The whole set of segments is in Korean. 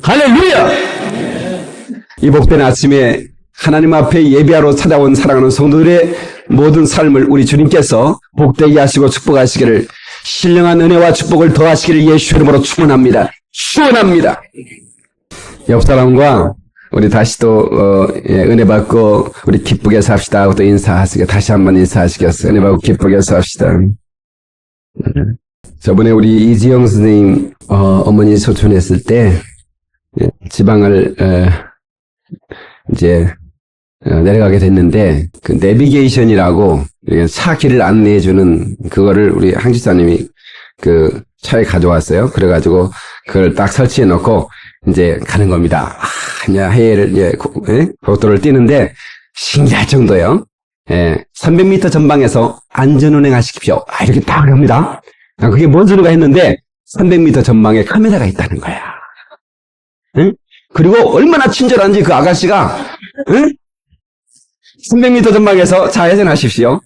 할렐루야! 이 복된 아침에 하나님 앞에 예배하러 찾아온 사랑하는 성도들의 모든 삶을 우리 주님께서 복되게 하시고 축복하시기를, 신령한 은혜와 축복을 더하시기를 예수 이름으로 축원합니다. 축원합니다. 옆 사람과 우리 다시 또 은혜 받고 우리 기쁘게 삽시다 하고 또 인사하시게, 다시 한번 인사하시겠어요. 은혜 받고 기쁘게 삽시다. 저번에 우리 이지영 선생님 어머니 소천했을 때 지방을 이제 내려가게 됐는데, 그 내비게이션이라고 차 길을 안내해주는 그거를 우리 항지사님이 그 차에 가져왔어요. 그래가지고 그걸 딱 설치해 놓고 이제 가는 겁니다. 해외를 이제 고속도로를 뛰는데 신기할 정도예요. 300m 전방에서 안전운행 하십시오. 이렇게 딱 합니다. 그게 뭔 소리가 했는데 300m 전방에 카메라가 있다는 거야. 응? 그리고 얼마나 친절한지 그 아가씨가, 응? 300m 전방에서 좌회전하십시오.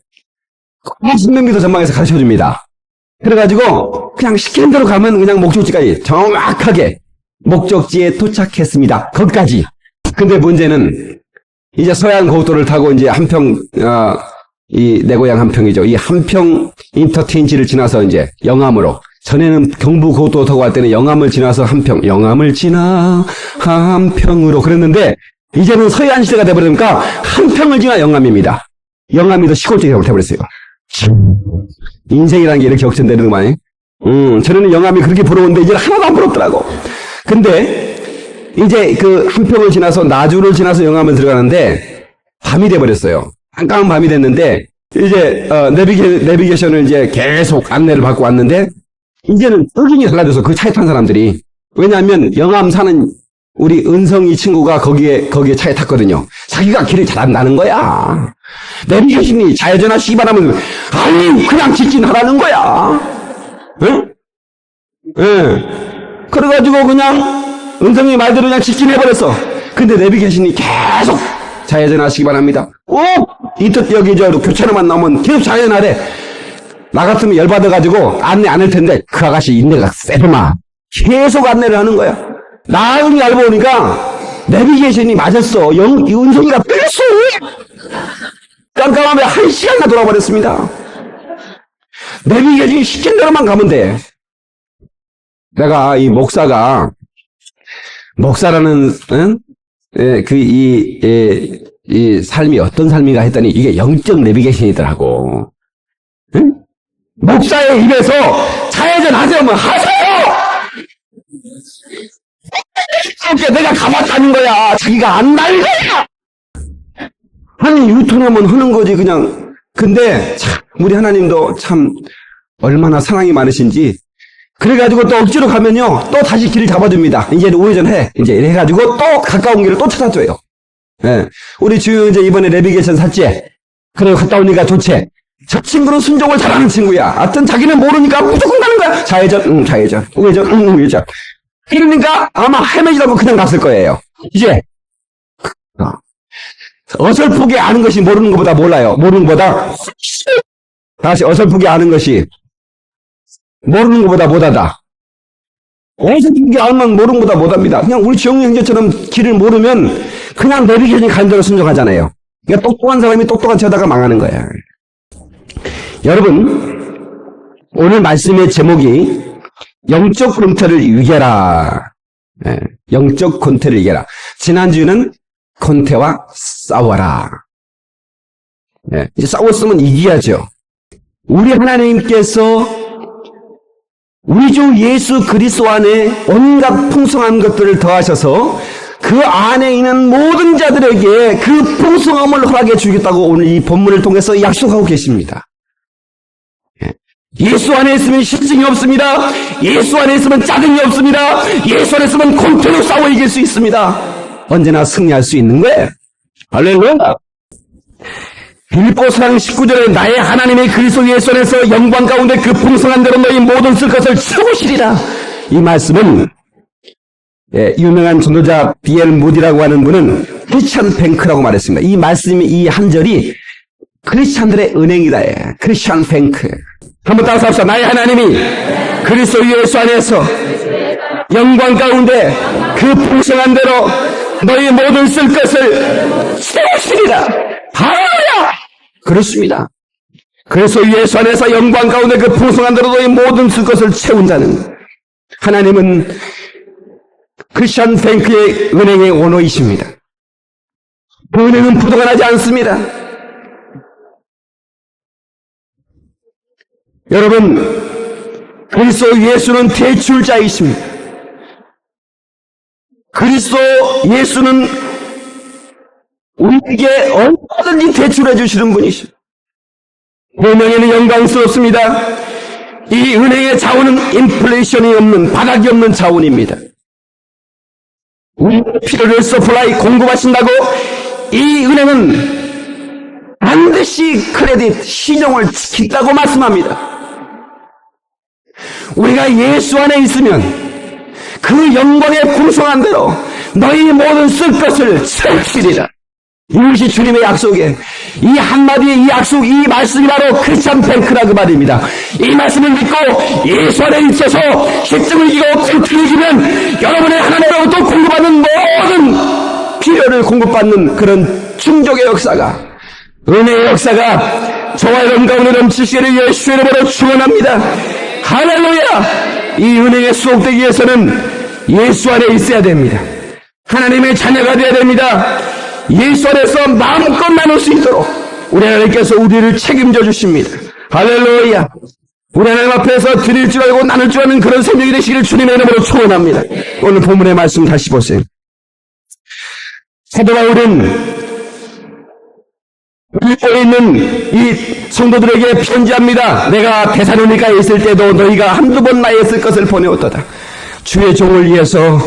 300m 전방에서 가르쳐 줍니다. 그래가지고 그냥 시키는 대로 가면 그냥 목적지까지 정확하게 목적지에 도착했습니다. 거기까지. 근데 문제는 이제 서해안 고속도로를 타고 이제 한평, 내 고향 한평이죠. 이 한평 인터체인지를 지나서 이제 영암으로, 전에는 경부 고속도로 타고 갈 때는 영암을 지나서 한평, 영암을 지나 한평으로 그랬는데, 이제는 서해안 시대가 돼버리니까 한평을 지나 영암입니다. 영암이 더 시골적이라고 돼버렸어요. 인생이라는 게 이렇게 역전되는 거 아니에요? 전에는 영암이 그렇게 부러운데 이제는 하나도 안 부럽더라고. 근데 이제 그 한평을 지나서 나주를 지나서 영암을 들어가는데 밤이 돼버렸어요. 깜깜한 밤이 됐는데 이제 내비게이션을 이제 계속 안내를 받고 왔는데 이제는 의견이 달라져서 그 차에 탄 사람들이, 왜냐하면 영암 사는 우리 은성이 친구가 거기에 차에 탔거든요. 자기가 길을 잘 안다는 거야. 내비게이션이 좌회전하시기 바라면 아니 그냥 직진하라는 거야. 응? 응. 그래가지고 그냥 은성이 말대로 그냥 직진해버렸어. 근데 내비게이션이 계속 좌회전하시기 바랍니다. 여기 교차로만 나오면 계속 좌회전하래. 나 같으면 열받아가지고 안내 안 할 텐데 그 아가씨 인내가 세더만 계속 안내를 하는 거야. 나중에 알고 보니까 내비게이션이 맞았어. 이 은성이가 뺐어. 깜깜하면 1시간이나 돌아버렸습니다. 내비게이션이 시킨 대로만 가면 돼. 내가 이 목사라는 이 삶이 어떤 삶인가 했더니 이게 영적 내비게이션이더라고. 응? 목사의 입에서 좌회전 하세요. 하세요! 내가 가봤다는 거야. 자기가 안 날 거야. 아니 유턴하면 하는 거지 그냥. 근데 참 우리 하나님도 참 얼마나 사랑이 많으신지, 그래가지고 또 억지로 가면요 또 다시 길을 잡아줍니다. 이제 우회전해. 이제 해가지고 또 가까운 길을 또 찾아줘요. 우리 주유 이제 이번에 내비게이션 샀지. 그래 갔다 오니까 좋지. 저 친구는 순종을 잘하는 친구야. 하여튼 자기는 모르니까 무조건 가는 거야. 좌회전, 좌회전, 우회전, 우회전. 그러니까 아마 헤매지라고 그냥 갔을 거예요. 이제 어설프게 아는 것이 모르는 것보다 몰라요. 모르는 것보다, 다시 어설프게 아는 것이 모르는 것보다 못하다. 어설프게 아는 모르는 것보다 못합니다. 그냥 우리 지영이 형제처럼 길을 모르면 그냥 내비게이션이 가는 대로 순종하잖아요. 그러니까 똑똑한 사람이 똑똑한 척하다가 망하는 거야. 여러분, 오늘 말씀의 제목이 영적 권태를 이겨라. 영적 권태를 이겨라. 지난주에는 권태와 싸워라. 이제 싸웠으면 이겨야죠. 우리 하나님께서 우리 주 예수 그리스도 안에 온갖 풍성한 것들을 더하셔서 그 안에 있는 모든 자들에게 그 풍성함을 허락해 주겠다고 오늘 이 본문을 통해서 약속하고 계십니다. 예수 안에 있으면 실증이 없습니다. 예수 안에 있으면 짜증이 없습니다. 예수 안에 있으면 권태로 싸워 이길 수 있습니다. 언제나 승리할 수 있는 거예요. 할렐루야. 빌립보서 19절에 나의 하나님의 그리스도 예수 안에서 영광 가운데 그 풍성한 대로 너희 모든 쓸 것을 채우시리라. 이 말씀은 유명한 전도자 B.L. 무디라고 하는 분은 크리스찬 뱅크라고 말했습니다. 이 말씀이, 이 한 절이 크리스찬들의 은행이다. 크리스찬 뱅크. 한번 따라서 합시다. 나의 하나님이 그리스도 예수 안에서 영광 가운데 그 풍성한 대로 너희 모든 쓸 것을 채우시리라. 할렐루야! 그렇습니다. 그래서 예수 안에서 영광 가운데 그 풍성한 대로 너희 모든 쓸 것을 채운다는 하나님은 크리스천 뱅크의 은행의 오너이십니다. 그 은행은 부도가 나지 않습니다. 여러분, 그리스도 예수는 대출자이십니다. 그리스도 예수는 우리에게 얼마든지 대출해 주시는 분이십니다. 그 은행에는 영광스럽습니다. 이 은행의 자원은 인플레이션이 없는, 바닥이 없는 자원입니다. 우리 필요를 서플라이 공급하신다고 이 은행은 반드시 크레딧, 신용을 지킨다고 말씀합니다. 우리가 예수 안에 있으면 그 영광의 풍성한 대로 너희 모든 쓸 것을 채우시리라. 이것이 주님의 약속에 이 한마디의 이 약속, 이 말씀이 바로 크리스천 뱅크라 그 말입니다. 이 말씀을 믿고 예수 안에 있어서 십증을 지고 꿈틀을 지면 여러분의 하나님으로부터 공급받는 모든 필요를 공급받는 그런 충족의 역사가, 은혜의 역사가 저와 여러분 가운데 넘치시기를 예수의 이름으로 축원합니다. 할렐루야! 이 은혜에 수록되기 위해서는 예수 안에 있어야 됩니다. 하나님의 자녀가 되어야 됩니다. 예수 안에서 마음껏 나눌 수 있도록 우리 하나님께서 우리를 책임져 주십니다. 할렐루야! 우리 하나님 앞에서 드릴 줄 알고 나눌 줄 아는 그런 생명이 되시기를 주님의 이름으로 축원합니다. 오늘 본문의 말씀 다시 보세요. 사도 바울은 빌립보에 있는 이 성도들에게 편지합니다. 내가 데살로니가에 있을 때도 너희가 한두 번 나에 쓸 것을 보내었도다. 주의 종을 위해서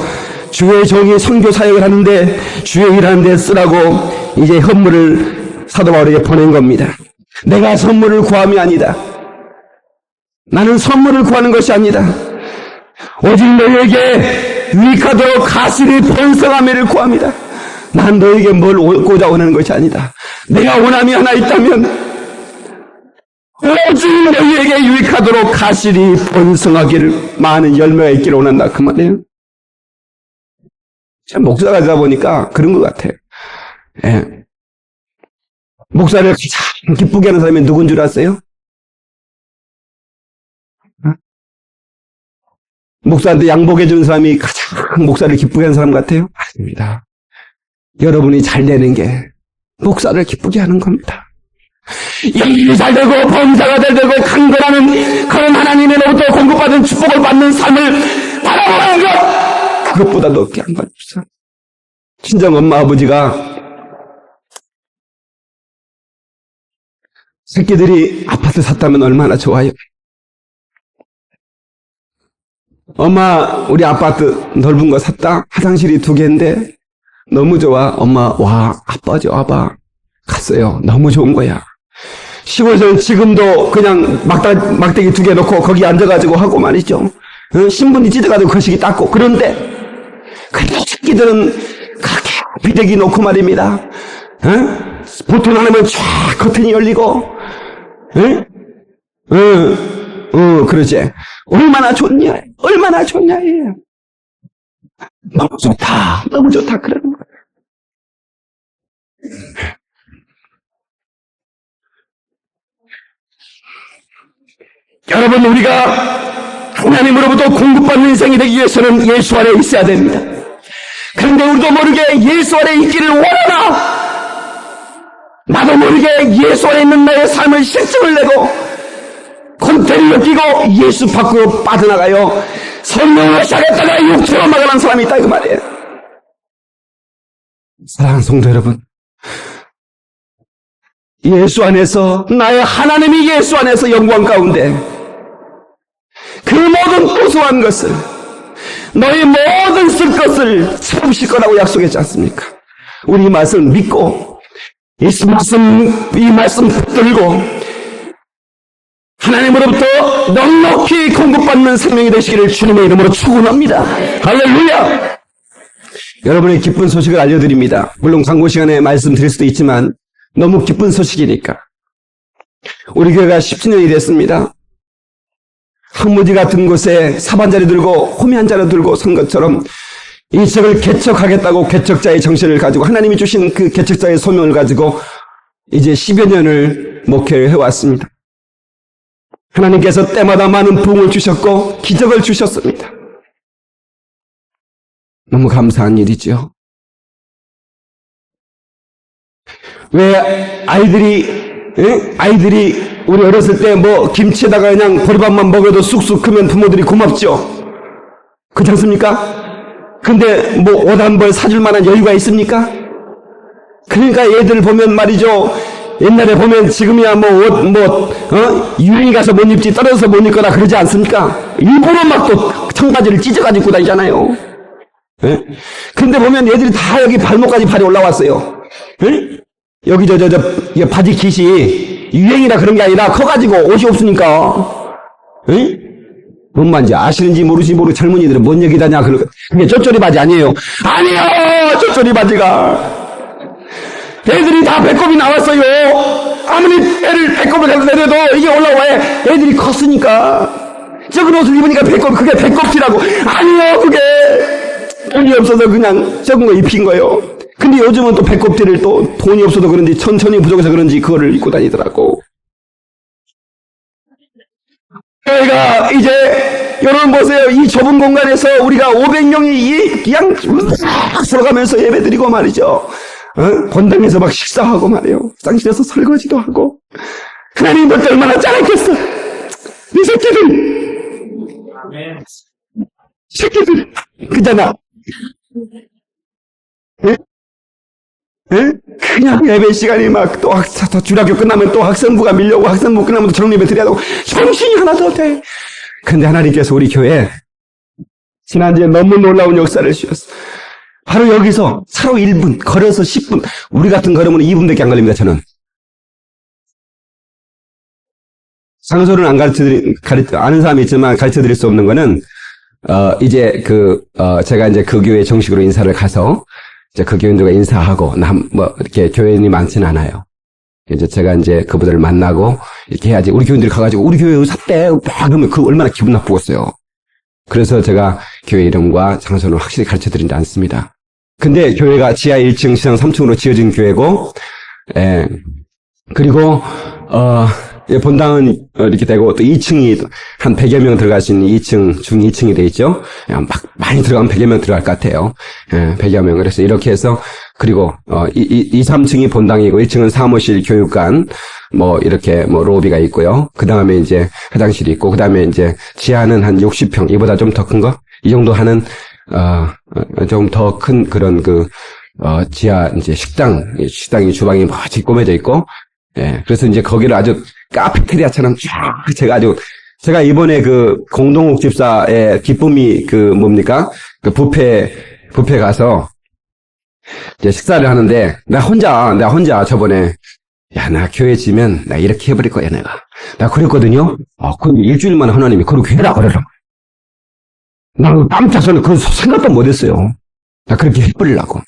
주의 종이 선교 사역을 하는데 주의 일하는 데 쓰라고 이제 헌물을 사도 바울에게 보낸 겁니다. 내가 선물을 구함이 아니다. 나는 선물을 구하는 것이 아니다. 오직 너희에게 유익하도록 가시리 번성함을 구합니다. 난 너에게 뭘 얻고자 원하는 것이 아니다. 내가 원함이 하나 있다면 오직 너희에게 유익하도록 가시리 번성하기를, 많은 열매가 있기를 원한다 그 말이에요. 참 목사가 되다 보니까 그런 것 같아요. 예. 목사를 가장 기쁘게 하는 사람이 누군 줄 아세요? 목사한테 양복해 주는 사람이 가장 목사를 기쁘게 하는 사람 같아요? 아닙니다. 여러분이 잘 되는 게 목사를 기쁘게 하는 겁니다. 일이 잘 되고 범사가 잘 되고 강건하는 그런 하나님으로부터 공급받은 축복을 받는 삶을 바라보는 것, 그것보다 더 귀한 건 없어. 친정 엄마 아버지가 새끼들이 아파트 샀다면 얼마나 좋아요. 엄마 우리 아파트 넓은 거 샀다. 화장실이 2개인데 너무 좋아. 엄마 와 아빠 좀 와봐. 갔어요. 너무 좋은 거야. 시골에서는 지금도 그냥 막대기 2개 놓고 거기 앉아가지고 하고 말이죠. 신분이 찢어가지고 거시기 닦고. 그런데 그래도 새끼들은 그렇게 비대기 놓고 말입니다. 보통 하나면 쫙 커튼이 열리고, 그러지. 얼마나 좋냐, 얼마나 좋냐, 얘. 너무 좋다, 너무 좋다, 그러는 거예요. 여러분, 우리가 하나님으로부터 공급받는 인생이 되기 위해서는 예수 안에 있어야 됩니다. 그런데 우리도 모르게 예수 안에 있기를 원하나, 나도 모르게 예수 안에 있는 나의 삶을 실증을 내고 권태를 느끼고 예수 밖으로 빠져나가요. 성령을 시작했다가 육체로 막아난 사람이 있다 그 말이에요. 사랑하는 성도 여러분, 예수 안에서, 나의 하나님이 예수 안에서 영광 가운데 그 모든 고소한 것을, 너희 모든 쓸 것을 채우실 거라고 약속했지 않습니까? 우리 이 말씀을 믿고 이 말씀 붙들고 하나님으로부터 넉넉히 공급받는 생명이 되시기를 주님의 이름으로 축원합니다. 할렐루야! 여러분의 기쁜 소식을 알려드립니다. 물론 광고 시간에 말씀드릴 수도 있지만 너무 기쁜 소식이니까. 우리 교회가 17년이 됐습니다. 황무지 같은 곳에 삽 한 자루 들고 호미 한 자루 들고 선 것처럼 이 지역을 개척하겠다고 개척자의 정신을 가지고 하나님이 주신 그 개척자의 소명을 가지고 이제 10여 년을 목회를 해왔습니다. 하나님께서 때마다 많은 부흥을 주셨고 기적을 주셨습니다. 너무 감사한 일이죠. 왜 아이들이 우리 어렸을 때 뭐 김치에다가 그냥 보리밥만 먹어도 쑥쑥 크면 부모들이 고맙죠. 그렇지 않습니까? 근데 뭐 옷 한 벌 사줄 만한 여유가 있습니까? 그러니까 얘들 보면 말이죠. 옛날에 보면 지금이야 유행이 가서 못 입지 떨어져서 못 입거나 그러지 않습니까? 일부러 막 또 청바지를 찢어가지고 입고 다니잖아요. 예? 근데 보면 얘들이 다 여기 발목까지 발이 올라왔어요. 예? 여기 이 바지 깃이 유행이라 그런 게 아니라 커가지고 옷이 없으니까. 예? 뭔 말인지 아시는지 모르고 젊은이들은 뭔 얘기다냐. 그게 쪼쪼리 바지 아니에요. 아니요! 쪼쪼리 바지가. 애들이 다 배꼽이 나왔어요. 아무리 애를 배꼽을 내려도 이게 올라와야 애들이 컸으니까. 적은 옷을 입으니까 그게 배꼽티라고. 아니요, 그게. 돈이 없어서 그냥 적은 거 입힌 거예요. 근데 요즘은 또 배꼽티를 또 돈이 없어도 그런지 천천히 부족해서 그런지 그거를 입고 다니더라고. 저희가 이제 여러분 보세요. 이 좁은 공간에서 우리가 500명이 그냥 들어가면서 예배드리고 말이죠. 본당에서 막 식사하고 말이에요. 쌍실에서 설거지도 하고. 하나님 볼 때 얼마나 짠했겠어. 이 새끼들 그잖아. 예? 예? 그냥 예배 시간이 막 또 주일학교 끝나면 또 학생부가 밀려오고 학생부 끝나면 또 정예배 드려야 되고 정신이 하나도 돼. 근데 하나님께서 우리 교회에 지난주에 너무 놀라운 역사를 주셨어. 바로 여기서 차로 1분, 걸어서 10분. 우리 같은 걸으면 2분밖에 안 걸립니다, 저는. 장소를 안 아는 사람이 있지만 가르쳐 드릴 수 없는 거는, 제가 이제 그 교회에 정식으로 인사를 가서, 이제 그 교인들과 인사하고, 이렇게 교인이 많지는 않아요. 이제 제가 이제 그분들을 만나고, 이렇게 해야지. 우리 교인들이 가가지고, 우리 교회 의사 때, 막 그러면 그 얼마나 기분 나쁘겠어요. 그래서 제가 교회 이름과 장소는 확실히 가르쳐 드리지 않습니다. 근데 교회가 지하 1층, 지상 3층으로 지어진 교회고, 그리고, 본당은 이렇게 되고, 또 2층이 한 100여 명 들어갈 수 있는 2층, 중 2층이 돼 있죠. 막 많이 들어가면 100여 명 들어갈 것 같아요. 100여 명. 그래서 이렇게 해서, 그리고, 2, 3층이 본당이고, 1층은 사무실, 교육관, 이렇게, 로비가 있고요. 그 다음에 이제 화장실이 있고, 그 다음에 이제 지하는 한 60평, 이보다 좀 더 큰 거? 이 정도 하는, 좀 더 큰 그런 지하 이제 식당이 주방이 멋지게 꾸며져 있고, 그래서 이제 거기를 아주 카페테리아처럼 쫙 제가 이번에 공동욱 집사의 기쁨이 그 뷔페 가서 이제 식사를 하는데, 나 혼자 저번에, 나 교회 지면 나 이렇게 해버릴 거야, 내가. 나 그랬거든요? 그럼 일주일만 하나님이 그렇게 해라, 그러라. 나 깜짝 놀라 그 생각도 못했어요. 나 그렇게 해버리려고.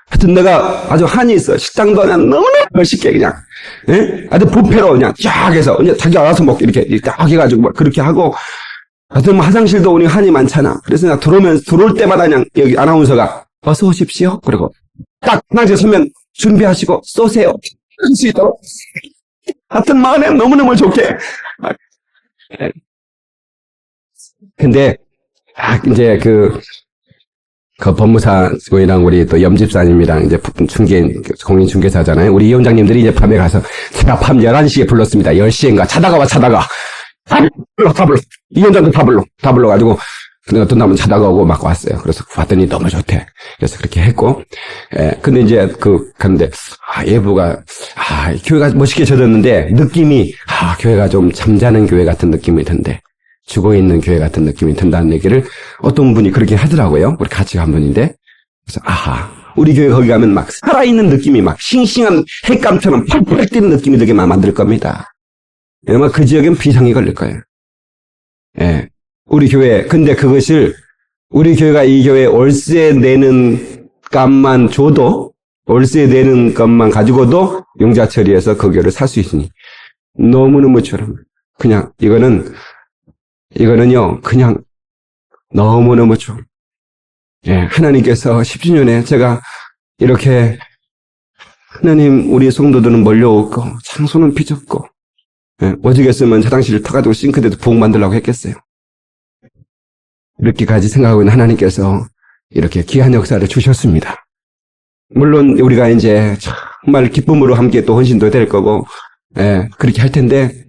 하여튼 내가 아주 한이 있어. 식당도 그냥 너무나 멋있게 그냥, 아주 뷔페로 그냥 쫙 해서, 그냥 자기 알아서 먹고 이렇게 딱 해가지고 막 그렇게 하고, 하여튼 화장실도 우리 한이 많잖아. 그래서 나 들어올 때마다 그냥 여기 아나운서가 어서 오십시오. 그리고 딱 화장실 서면 준비하시고 쏘세요. 할 수 있도록. 하여튼 마음에 너무너무 좋게. 근데, 이제 법무사고이랑 우리 또 염집사님이랑 이제 공인중개사잖아요. 우리 위원장님들이 이제 밤에 가서 제가 밤 11시에 불렀습니다. 10시인가 자다가. 다 불러. 위원장도 다 불러가지고 어떤 남은 자다가 오고 막 왔어요. 그래서 봤더니 너무 좋대. 그래서 그렇게 했고, 근데 이제 갔는데, 예부가, 교회가 멋있게 젖었는데, 느낌이, 교회가 좀 잠자는 교회 같은 느낌이 든대. 죽어있는 교회 같은 느낌이 든다는 얘기를 어떤 분이 그렇게 하더라고요. 우리 같이 간 분인데. 그래서, 우리 교회 거기 가면 막 살아있는 느낌이 막 싱싱한 핵감처럼 펄펄 뛰는 느낌이 들게 만들 겁니다. 아마 그 지역엔 비상이 걸릴 거예요. 우리 교회, 근데 그것을 우리 교회가 이 교회 월세 내는 값만 줘도, 월세 내는 것만 가지고도 용자 처리해서 그 교회를 살 수 있으니 너무너무 저렴. 그냥 이거는 이거는요, 그냥 너무너무 좋은. 예, 하나님께서 10주년에 제가 이렇게 하나님 우리 성도들은 몰려오고 장소는 빚었고 예, 오죽했으면 화장실을 타가지고 싱크대도 부엌 만들려고 했겠어요. 이렇게까지 생각하고 있는 하나님께서 이렇게 귀한 역사를 주셨습니다. 물론 우리가 이제 정말 기쁨으로 함께 또 헌신도 될 거고 예, 그렇게 할 텐데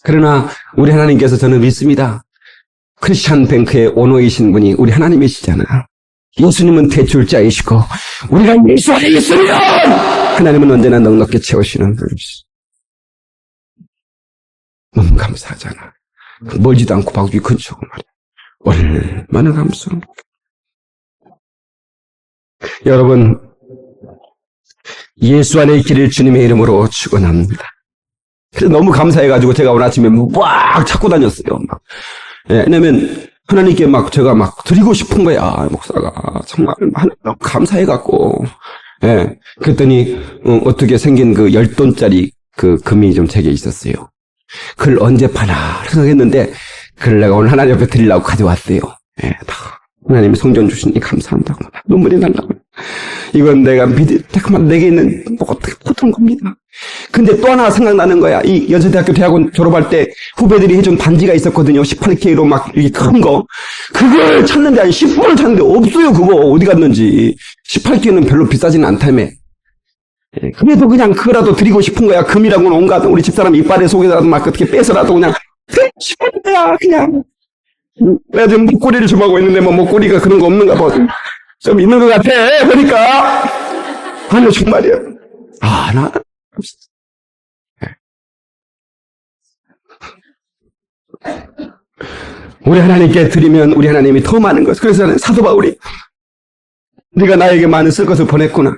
그러나 우리 하나님께서 저는 믿습니다. 크리스찬 뱅크의 오너이신 분이 우리 하나님이시잖아요. 예수님은 대출자이시고 우리가 예수 안에 있으면 하나님은 언제나 넉넉히 채우시는 분이시죠. 너무 감사하잖아. 멀지도 않고 바로 위 근처고 말이야. 얼마나 감사합니까? 여러분, 예수 안에 있기를 주님의 이름으로 축원합니다. 그래서 너무 감사해가지고 제가 오늘 아침에 막 찾고 다녔어요. 막. 예, 왜냐면 하나님께 막 제가 막 드리고 싶은 거야. 목사가 정말 너무 감사해갖고. 예, 그랬더니 어떻게 생긴 그 10돈짜리 그 금이 좀 제게 있었어요. 그걸 언제 파나 생각했는데 그걸 내가 오늘 하나님 옆에 드리려고 가져왔어요. 예, 다 하나님이 성전 주시니 감사한다고 눈물이 날라고. 이건 내가 잠깐만 내게 있는 뭐 어떻게 보통 겁니다. 근데 또 하나 생각나는 거야. 이 연세대학교 대학원 졸업할 때 후배들이 해준 반지가 있었거든요. 18K로 막 이렇게 큰 거. 그걸 찾는데 한 10분을 찾는데 없어요. 그거 어디 갔는지. 18K는 별로 비싸지는 않다며. 그래도 그냥 그거라도 드리고 싶은 거야. 금이라고는 온갖 우리 집사람 이빨에 속에라도 막 어떻게 빼서라도 그냥 싶은 거야. 그냥. 내가 지금 목걸이를 좀 하고 있는데 뭐 목걸이가 그런 거 없는가 봐. 좀 있는 것 같아. 그러니까 아니 정말이야. 나 우리 하나님께 드리면 우리 하나님이 더 많은 것. 그래서 사도 바울이 네가 나에게 많은 쓸 것을 보냈구나.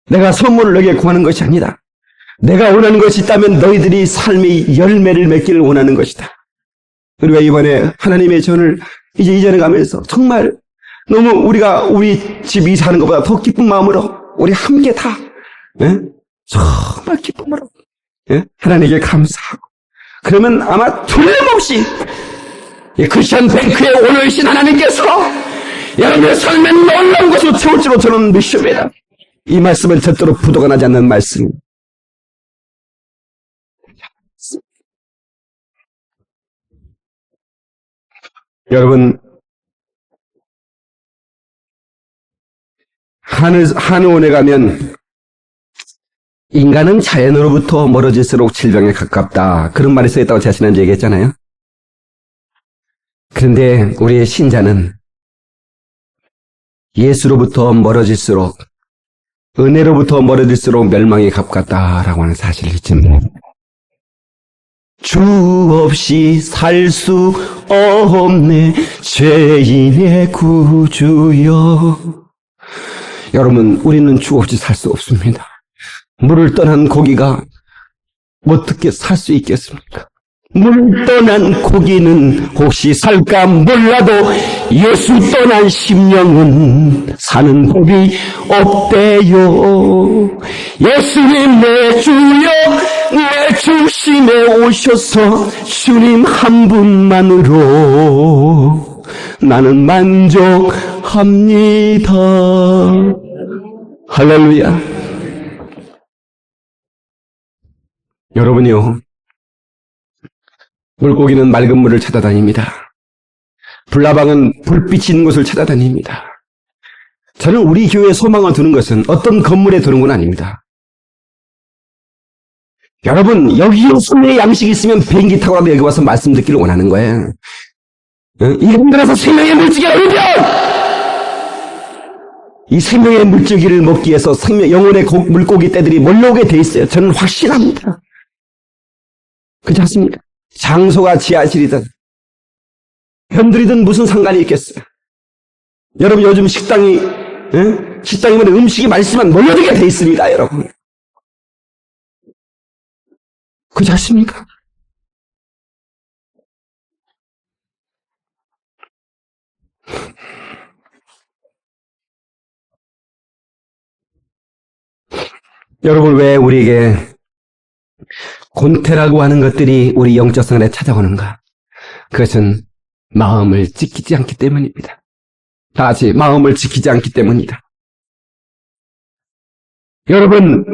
내가 선물을 너에게 구하는 것이 아니다. 내가 원하는 것이 있다면 너희들이 삶의 열매를 맺기를 원하는 것이다. 우리가 이번에 하나님의 전을 이제 이전에 가면서 정말 너무 우리가 우리 집 이사하는 것보다 더 기쁜 마음으로 우리 함께 다 정말 기쁨으로 하나님께 감사하고 그러면 아마 틀림없이 이 크리스천 뱅크의 오너이신 하나님께서 여러분의 삶에 놀라운 것으로 채울 줄로 저는 믿습니다. 이 말씀은 절대로 부도가 나지 않는 말씀. 여러분 한의원에 가면 인간은 자연으로부터 멀어질수록 질병에 가깝다. 그런 말이 써있다고 제가 지난주에 얘기했잖아요. 그런데 우리의 신자는 예수로부터 멀어질수록 은혜로부터 멀어질수록 멸망에 가깝다라고 하는 사실을 잊지 말아요. 주 없이 살 수 없네 죄인의 구주여. 여러분 우리는 주 없이 살 수 없습니다. 물을 떠난 고기가 어떻게 살 수 있겠습니까? 물 떠난 고기는 혹시 살까 몰라도 예수 떠난 심령은 사는 법이 없대요. 예수님 내 주여 내 중심에 오셔서 주님 한 분만으로 나는 만족합니다. 할렐루야. 여러분이요, 물고기는 맑은 물을 찾아다닙니다. 불나방은 불빛이 있는 곳을 찾아다닙니다. 저는 우리 교회에 소망을 두는 것은 어떤 건물에 두는 건 아닙니다. 여러분 여기에 손에 양식이 있으면 비행기 타고라도 여기 와서 말씀 듣기를 원하는 거예요. 이런 데라서 생명의 물줄기가 흐르면 이 생명의 물줄기를 먹기 위해서 영혼의 물고기 떼들이 몰려오게 돼 있어요. 저는 확신합니다. 그렇지 않습니까? 장소가 지하실이든 현들이든 무슨 상관이 있겠어요. 여러분 요즘 식당이면 음식이 맛있으면 몰려들게 돼 있습니다. 여러분 그렇지 않습니까? 여러분 왜 우리에게 곤태라고 하는 것들이 우리 영적 생활에 찾아오는가? 그것은 마음을 지키지 않기 때문입니다. 다 같이 마음을 지키지 않기 때문이다. 여러분,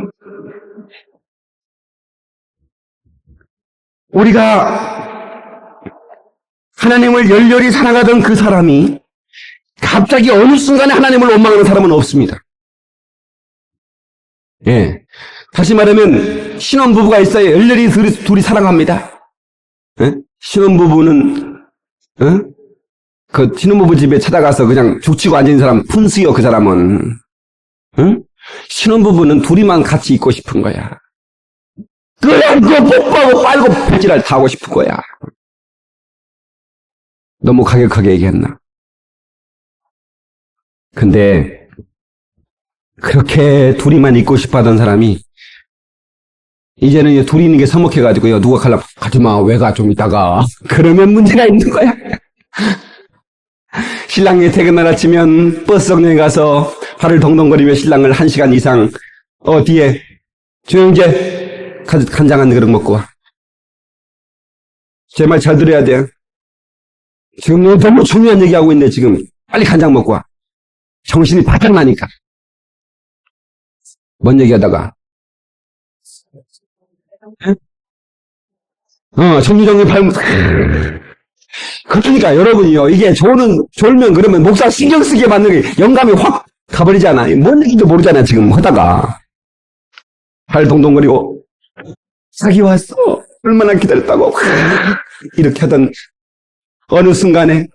우리가 하나님을 열렬히 사랑하던 그 사람이 갑자기 어느 순간에 하나님을 원망하는 사람은 없습니다. 예. 다시 말하면 신혼부부가 있어야 열렬히 둘이 사랑합니다. 예? 신혼부부는 그 신혼부부 집에 찾아가서 그냥 죽치고 앉은 사람 푼수요. 그 사람은 신혼부부는 둘이만 같이 있고 싶은 거야. 그냥 그 뽀뽀하고 빨고 배지랄 다 하고 싶은 거야. 너무 가격하게 얘기했나? 근데 그렇게 둘이만 있고 싶어하던 사람이 이제는 둘이 있는 게 서먹해가지고요. 누가 가려면 가지마, 왜가 좀 있다가 그러면 문제가 있는 거야. 신랑이 퇴근날 아치면 버스 정류장에 가서 발을 동동거리며 신랑을 1시간 이상 뒤에 조영재 간장 한 그릇 먹고 와. 제 말 잘 들어야 돼. 지금 너무 중요한 얘기하고 있는데 지금 빨리 간장 먹고 와. 정신이 바짝 나니까. 뭔 얘기하다가 정유정이 발목 그러니까 여러분이요, 이게 졸면 그러면 목사 신경 쓰게 만드는 게 영감이 확 가버리잖아. 뭔 얘기인지 모르잖아. 지금 하다가 발 동동거리고 자기 왔어, 얼마나 기다렸다고 이렇게 하던 어느 순간에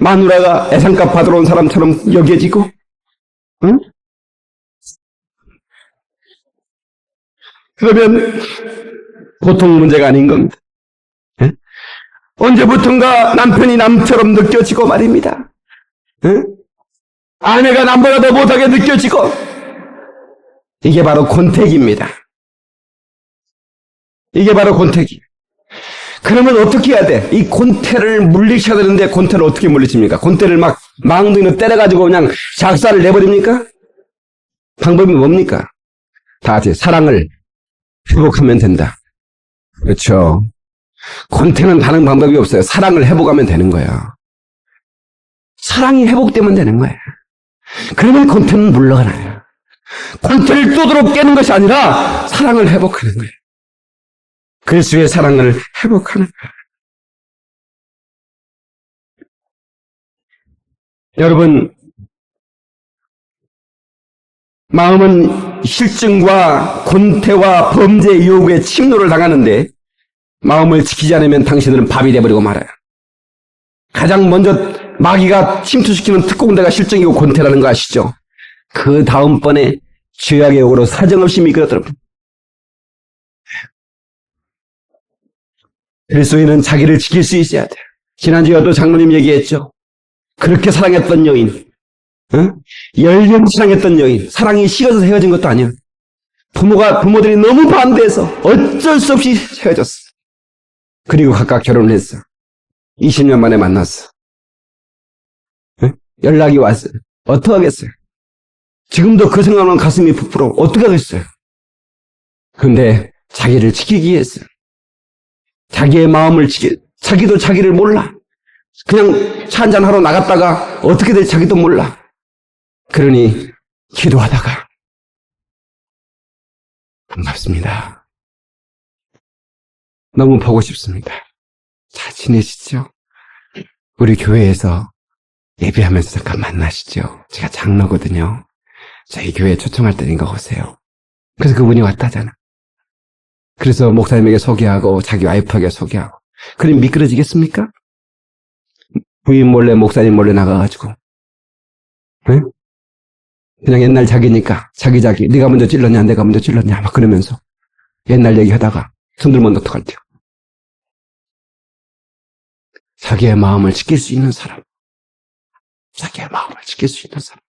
마누라가 애상값 받으러 온 사람처럼 여겨지고, 응? 그러면 보통 문제가 아닌 겁니다. 예? 언제부턴가 남편이 남처럼 느껴지고 말입니다. 예? 아내가 남보다 더 못하게 느껴지고, 이게 바로 권태기입니다. 이게 바로 권태기. 그러면 어떻게 해야 돼? 이 권태를 물리쳐야 되는데 권태를 어떻게 물리칩니까? 권태를 막 망둥이로 때려가지고 그냥 작사를 내버립니까? 방법이 뭡니까? 다 같이 사랑을 회복하면 된다. 그렇죠. 권태는 다른 방법이 없어요. 사랑을 회복하면 되는 거예요. 사랑이 회복되면 되는 거예요. 그러면 권태는 물러가나요. 권태를 또도록 깨는 것이 아니라 사랑을 회복하는 거예요. 그리스도의 사랑을 회복하는 거예요. 여러분, 마음은 실증과 권태와 범죄 유혹에 침노를 당하는데 마음을 지키지 않으면 당신들은 밥이 되어버리고 말아요. 가장 먼저 마귀가 침투시키는 특공대가 실증이고 권태라는 거 아시죠? 그 다음번에 죄악의 욕으로 사정없이 미끄러뜨립니다. 그리스도인은 자기를 지킬 수 있어야 돼요. 지난주에도 장로님 얘기했죠. 그렇게 사랑했던 여인, 열렬히 사랑했던 여인, 사랑이 식어서 헤어진 것도 아니야. 부모들이 너무 반대해서 어쩔 수 없이 헤어졌어. 그리고 각각 결혼을 했어. 20년 만에 만났어. 연락이 왔어요. 어떡하겠어요? 지금도 그 생각하면 가슴이 부풀어. 어떡하겠어요? 근데 자기를 지키기 위해서, 자기의 마음을 자기도 자기를 몰라. 그냥 차 한잔 하러 나갔다가 어떻게 될지 자기도 몰라. 그러니 기도하다가 반갑습니다. 너무 보고 싶습니다. 잘 지내시죠? 우리 교회에서 예배하면서 잠깐 만나시죠? 제가 장로거든요. 저희 교회에 초청할 테니까 오세요. 그래서 그분이 왔다잖아. 그래서 목사님에게 소개하고 자기 와이프에게 소개하고. 그럼 미끄러지겠습니까? 부인 몰래 목사님 몰래 나가가지고, 네? 그냥 옛날 자기니까 자기 네가 먼저 찔렀냐 내가 먼저 찔렀냐 막 그러면서 옛날 얘기하다가 손들면 어떡할 때요. 자기의 마음을 지킬 수 있는 사람, 자기의 마음을 지킬 수 있는 사람.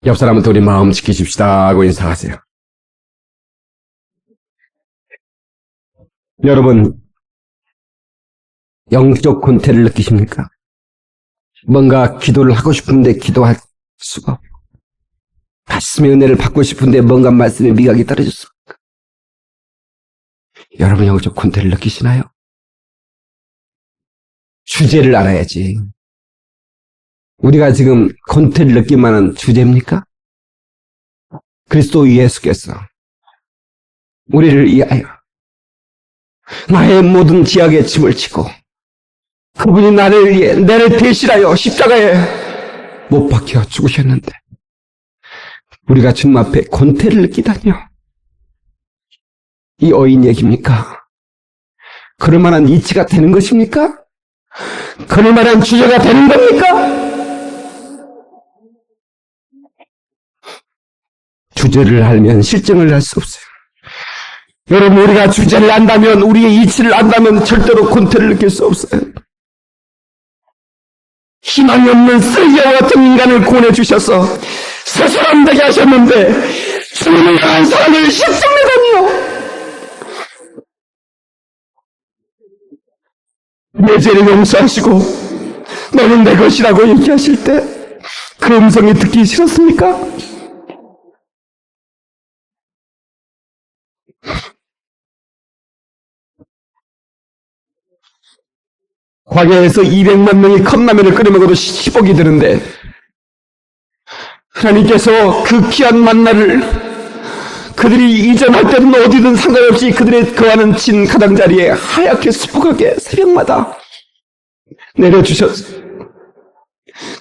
옆 사람한테 우리 마음 지키십시다 하고 인사하세요. 여러분, 영적 권태를 느끼십니까? 뭔가 기도를 하고 싶은데 기도할 수가 없고, 말씀의 은혜를 받고 싶은데 뭔가 말씀의 미각이 떨어졌습니까? 여러분 영적 권태를 느끼시나요? 주제를 알아야지. 우리가 지금 권태를 느낄 만한 주제입니까? 그리스도 예수께서 우리를 위하여 나의 모든 지약의 짐을 지고 그분이 나를 위해 나를 대신하여 십자가에 못 박혀 죽으셨는데 우리가 주님 앞에 권태를 느끼다니요. 이 어인 얘기입니까? 그럴 만한 이치가 되는 것입니까? 그럴 만한 주제가 되는 겁니까? 주제를 알면 실증을 할 수 없어요. 여러분, 우리가 주제를 안다면, 우리의 이치를 안다면 절대로 권태를 느낄 수 없어요. 희망이 없는 쓰레기와 같은 인간을 구원해주셔서 새 사람 되게 하셨는데 주님을 향한 사랑을 실증내다니요. 내 죄를 용서하시고 너는 내 것이라고 얘기하실 때 그 음성이 듣기 싫었습니까? 광야에서 200만 명이 컵라면을 끓여 먹어도 10억이 드는데 하나님께서 그 귀한 만나를 그들이 이전할 때는 어디든 상관없이 그들의 거하는 진 가장자리에 하얗게 수북하게 새벽마다 내려주셨어요.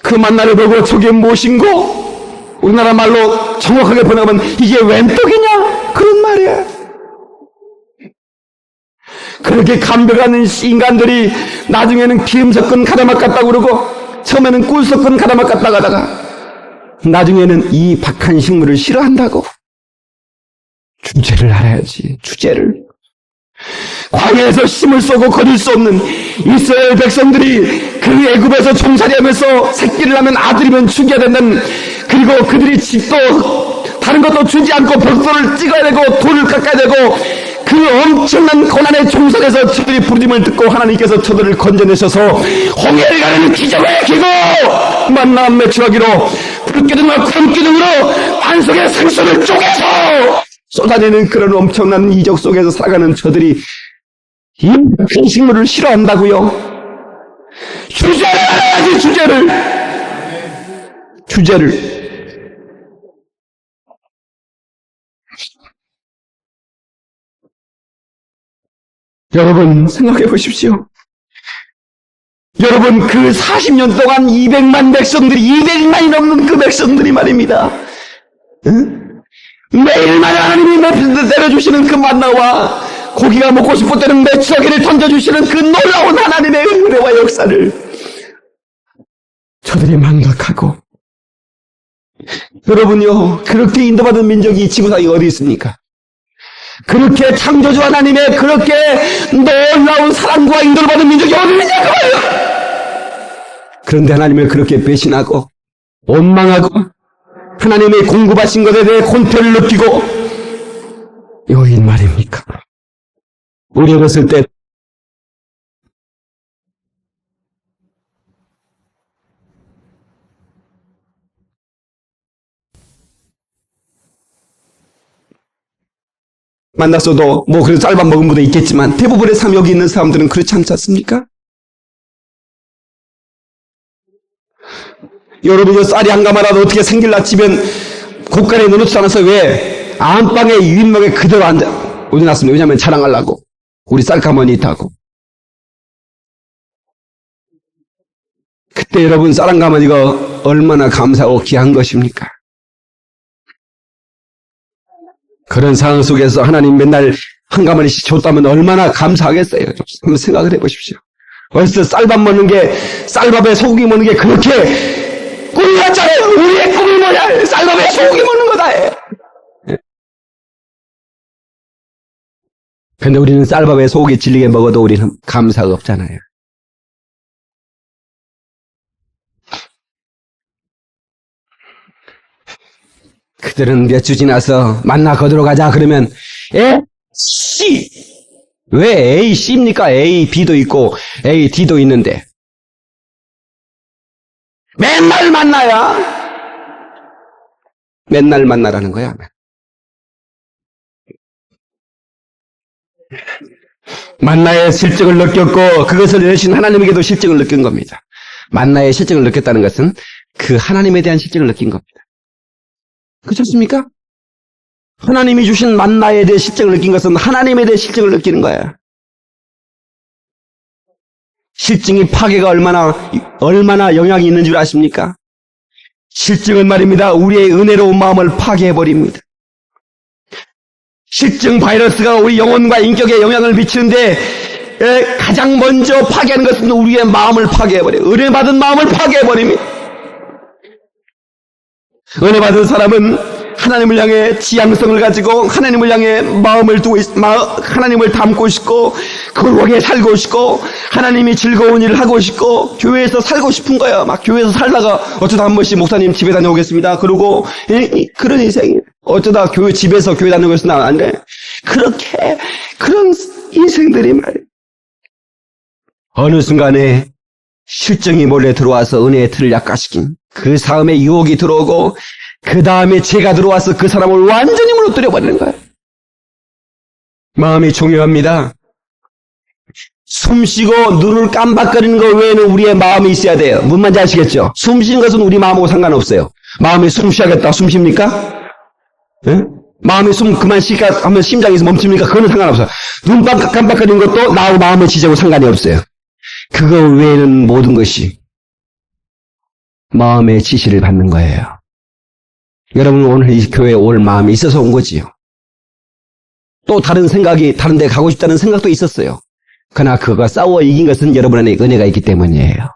그 만나를 보고 저게 무엇인고? 우리나라 말로 정확하게 번역하면 이게 웬 떡이냐? 그런 말이에요. 그렇게 감별하는 인간들이 나중에는 기름 섞은 가라맛 같다고 그러고 처음에는 꿀 섞은 가라맛 같다고 하다가 나중에는 이 박한 식물을 싫어한다고. 주제를 알아야지. 주제를. 광야에서 힘을 쏘고 거둘 수 없는 이스라엘 백성들이 그 애굽에서 종살이하면서 새끼를 하면 아들이면 죽여야 된다는, 그리고 그들이 집도 다른 것도 주지 않고 벽돌을 찍어야 되고 돌을 깎아야 되고 그 엄청난 고난의 종살에서 저들이 부르짖음을 듣고 하나님께서 저들을 건져내셔서 홍해를 가르는 기적을 키고 만나 매출하기로 불기둥과 구름기둥으로 환속의 생수를 쪼개서 쏟아내는 그런 엄청난 이적 속에서 살아가는 저들이 이 큰 식물을 싫어한다고요? 주제를 알아야지. 주제를. 여러분 생각해 보십시오. 여러분 그 40년 동안 200만 백성들이 200만이 넘는 그 백성들이 말입니다. 응? 매일마다 하나님이 내려주시는 그 만나와 고기가 먹고 싶을 때는 메추라기를 던져주시는 그 놀라운 하나님의 은혜와 역사를 저들이 망각하고, 여러분요 그렇게 인도받은 민족이 이 지구상에 어디 있습니까? 그렇게 창조주 하나님의 그렇게 놀라운 사랑과 인도를 받은 민족이 어디 있냐고요. 그런데 하나님을 그렇게 배신하고 원망하고 하나님의 공급하신 것에 대해 권태를 느끼고, 여인 말입니까? 우리 어렸을 때 만났어도 뭐 그래도 쌀밥 먹은 분도 있겠지만 대부분의 삶 여기 있는 사람들은 그렇지 않지 않습니까? 여러분이 쌀이 한 가마라도 어떻게 생길라 치면 곳간에 넣어놓지 않아서 왜 안방에 유인막에 그대로 앉아 올려놨습니다. 왜냐하면 자랑하려고. 우리 쌀가마니 있다고. 그때 여러분 쌀 한 가마니가 얼마나 감사하고 귀한 것입니까? 그런 상황 속에서 하나님 맨날 한 가마니씩 줬다면 얼마나 감사하겠어요. 한번 생각을 해보십시오. 어렸을 때 쌀밥 먹는 게, 쌀밥에 소고기 먹는 게 그렇게 꿈이 같잖아요. 우리의 꿈이 뭐냐? 쌀밥에 소고기 먹는 거다. 근데 우리는 쌀밥에 소고기 질리게 먹어도 우리는 감사가 없잖아요. 그들은 몇 주 지나서 만나 거두러 가자 그러면 C. 왜 A, C입니까? A, B도 있고 A, D도 있는데 맨날 만나야. 맨날 만나라는 거야. 만나의 실증을 느꼈고 그것을 내신 하나님에게도 실증을 느낀 겁니다. 만나의 실증을 느꼈다는 것은 그 하나님에 대한 실증을 느낀 겁니다. 그렇지 않습니까? 하나님이 주신 만나에 대해 실증을 느낀 것은 하나님에 대해 실증을 느끼는 거예요. 실증이 파괴가 얼마나 영향이 있는 줄 아십니까? 실증은 말입니다. 우리의 은혜로운 마음을 파괴해버립니다. 실증 바이러스가 우리 영혼과 인격에 영향을 미치는데 가장 먼저 파괴하는 것은 우리의 마음을 파괴해버려요. 은혜 받은 마음을 파괴해버립니다. 은혜 받은 사람은 하나님을 향해 지향성을 가지고 하나님을 향해 마음을 두고 하나님을 담고 싶고 거룩하게 살고 싶고 하나님이 즐거운 일을 하고 싶고 교회에서 살고 싶은 거예요. 막 교회에서 살다가 어쩌다 한 번씩 목사님 집에 다녀오겠습니다. 그러고 그런 인생이에요. 어쩌다 집에서 교회 다니고 있으면 안 돼. 그렇게 그런 인생들이 말이에요. 어느 순간에 실증이 몰래 들어와서 은혜의 틀을 약화시킨 그 다음에 유혹이 들어오고 그 다음에 죄가 들어와서 그 사람을 완전히 무너뜨려버리는 거예요. 마음이 중요합니다. 숨 쉬고 눈을 깜박거리는 것 외에는 우리의 마음이 있어야 돼요. 뭔 말인지 아시겠죠? 숨 쉬는 것은 우리 마음하고 상관없어요. 마음이 숨 쉬어야겠다. 숨 쉽니까? 네? 마음이 숨 그만 쉬니까 하면 심장에서 멈춥니까? 그거는 상관없어요. 눈 깜박거리는 것도 나하고 마음의 지적으로 상관이 없어요. 그거 외에는 모든 것이 마음의 지시를 받는 거예요. 여러분 오늘 이 교회에 올 마음이 있어서 온 거지요. 또 다른 생각이 다른 데 가고 싶다는 생각도 있었어요. 그러나 그가 싸워 이긴 것은 여러분 안에 은혜가 있기 때문이에요.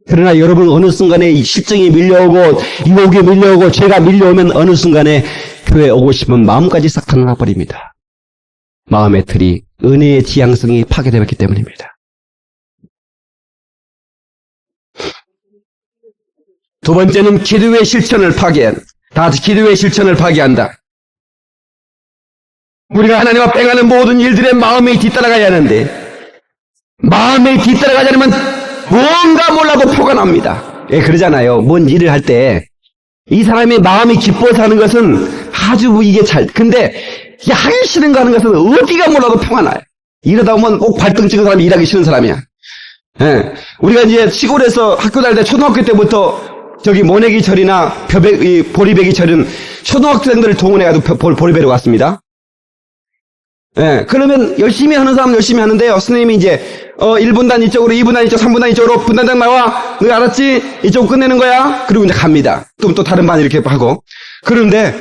그러나 여러분 어느 순간에 실증이 밀려오고 유혹이 밀려오고 죄가 밀려오면 어느 순간에 교회에 오고 싶은 마음까지 싹 닫아버립니다. 마음의 틀이 은혜의 지향성이 파괴되었기 때문입니다. 두 번째는 기도의 실천을 파괴한. 다 같이 기도의 실천을 파괴한다. 우리가 하나님 앞에 가는 모든 일들의 마음이 뒤따라가야 하는데 마음이 뒤따라가지 않으면 뭔가 몰라도 표가 납니다. 예, 그러잖아요. 뭔 일을 할 때 이 사람의 마음이 기뻐서 하는 것은 아주 이게 근데 이게 하기 싫은 거 하는 것은 어디가 몰라도 표가 나요. 이러다 보면 꼭 발등 찍은 사람이 일하기 싫은 사람이야. 예, 우리가 이제 시골에서 학교 다닐 때 초등학교 때부터 저기 모내기철이나 보리배기철은 초등학생들을 동원해가지고 보리배로 갔습니다. 예, 그러면 열심히 하는 사람은 열심히 하는데요. 선생님이 이제 1분단 이쪽으로, 2분단 이쪽, 3분단 이쪽으로 분단장 나와. 너 알았지? 이쪽 끝내는 거야. 그리고 이제 갑니다. 또 다른 반 이렇게 하고. 그런데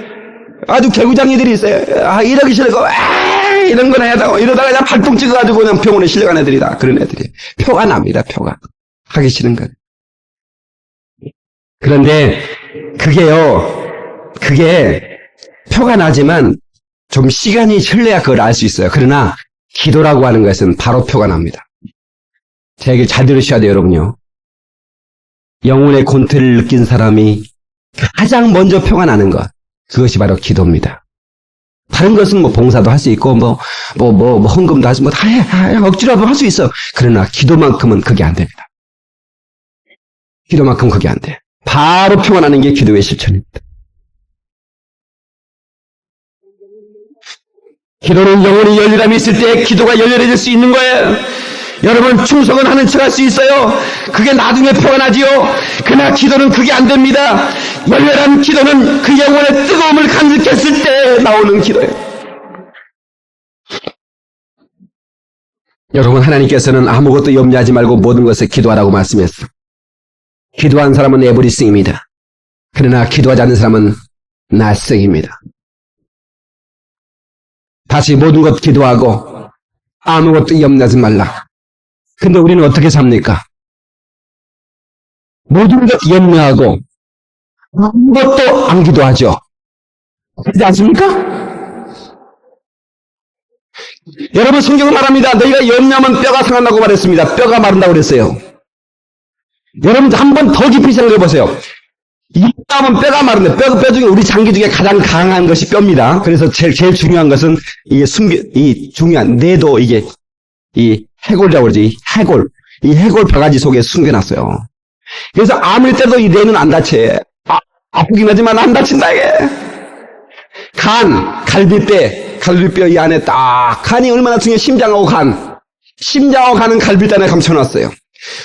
아주 개구장이들이 있어요. 이러기 싫고 이런 건 해야 되고 이러다가 그냥 발동 찍어가지고 그냥 병원에 실려간 애들이다. 그런 애들이 표가 납니다. 표가 하기 싫은 거. 그런데 그게 표가 나지만 좀 시간이 흘러야 그걸 알 수 있어요. 그러나 기도라고 하는 것은 바로 표가 납니다. 제 얘기를 잘 들으셔야 돼요, 여러분요. 영혼의 권태를 느낀 사람이 가장 먼저 표가 나는 것, 그것이 바로 기도입니다. 다른 것은 뭐 봉사도 할 수 있고 헌금도 할 수 다 억지로라도 할 수 있어. 그러나 기도만큼은 그게 안 됩니다. 기도만큼 그게 안 돼. 바로 표가 나는 게 기도의 실천입니다. 기도는 영혼이 열렬함이 있을 때 기도가 열렬해질 수 있는 거예요. 여러분 충성은 하는 척 할 수 있어요. 그게 나중에 표가 나지요. 그러나 기도는 그게 안 됩니다. 열렬한 기도는 그 영혼의 뜨거움을 간직했을 때 나오는 기도예요. 여러분 하나님께서는 아무것도 염려하지 말고 모든 것을 기도하라고 말씀했어. 기도한 사람은 에브리싱입니다. 그러나 기도하지 않는 사람은 nothing입니다. 다시 모든 것 기도하고 아무것도 염려하지 말라. 근데 우리는 어떻게 삽니까? 모든 것 염려하고 아무것도 안 기도하죠. 그렇지 않습니까? 여러분 성경은 말합니다. 너희가 염려하면 뼈가 상한다고 말했습니다. 뼈가 마른다고 그랬어요. 여러분 한 번 더 깊이 생각해 보세요. 염려하면 뼈가 마른데 뼈 중에 우리 장기 중에 가장 강한 것이 뼈입니다. 그래서 제일 중요한 것은 이 중요한 뇌도 이게 이 해골이라고 그러지. 이 해골 바가지 속에 숨겨놨어요. 그래서 아무리 때도 이 뇌는 안 다쳐. 아프긴 하지만 안 다친다 이게. 갈비뼈 갈비뼈 이 안에 딱 간이 얼마나 중요해. 심장하고 간은 갈비뼈 안에 감춰놨어요.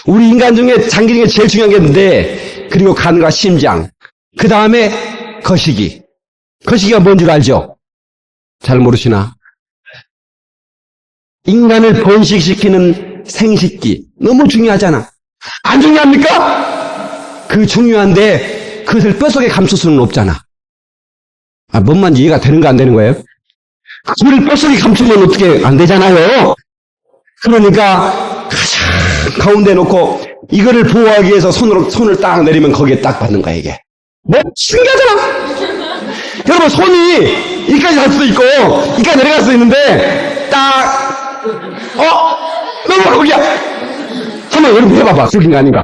우리 인간 중에 장기 중에 제일 중요한 게 있는데, 그리고 간과 심장, 그 다음에 거시기가 뭔 줄 알죠? 잘 모르시나? 인간을 번식시키는 생식기. 너무 중요하잖아. 안 중요합니까? 그 중요한데 그것을 뼛속에 감출 수는 없잖아. 뭔 말인지 이해가 되는가 안 되는 거예요? 그걸 뼛속에 감추면 어떻게 안 되잖아요. 그러니까 가장 가운데 놓고 이거를 보호하기 위해서 손을 딱 내리면 거기에 딱 받는 거야, 이게. 뭐 신기하잖아. 여러분, 손이 이까지 갈 수도 있고 이까지 내려갈 수도 있는데 딱 너무 거기야. 한번 여러분 해봐봐. 죽인 거 아닌가?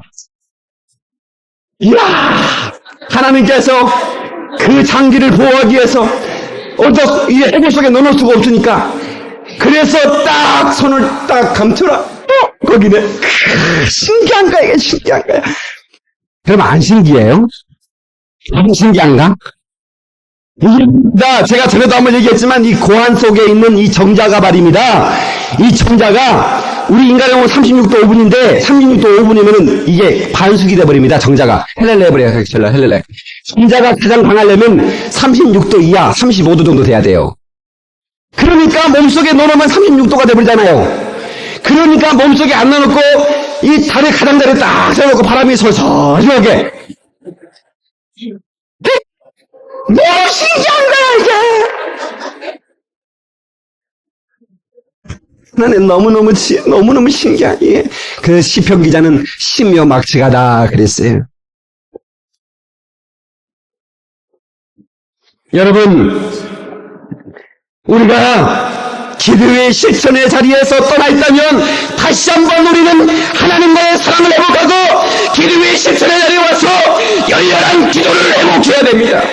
이야, 하나님께서 그 장기를 보호하기 위해서 이 해골 속에 넣어놓을 수가 없으니까, 그래서 딱 손을 딱 감춰라. 거기네. 신기한 거야, 이게 신기한 거야. 그럼 안 신기해요? 안 신기한가? 제가 전에도 한번 얘기했지만 이 고안 속에 있는 이 정자가 말입니다. 이 정자가 우리 인간의 몸은 36도 5분인데 36도 5분이면은 이게 반숙이 돼버립니다. 정자가 헬렐레 해버려요. 헬렐레. 정자가 가장 강하려면 36도 이하 35도 정도 돼야 돼요. 그러니까 몸속에 넣어놓으면 36도가 돼버리잖아요. 그러니까 몸속에 안 넣어놓고 이 다리 가장자리에 딱 세워놓고 바람이 솔솔 들어오게. 뭐 신기한 거야 이게. 나는 너무너무 신기한, 예. 그 시편 기자는 신묘막측하다 그랬어요. 여러분, 우리가 기도의 실천의 자리에서 떠나 있다면 다시 한번 우리는 하나님과의 사랑을 회복하고 기도의 실천의 자리에 와서 열렬한 기도를 회복해야 됩니다.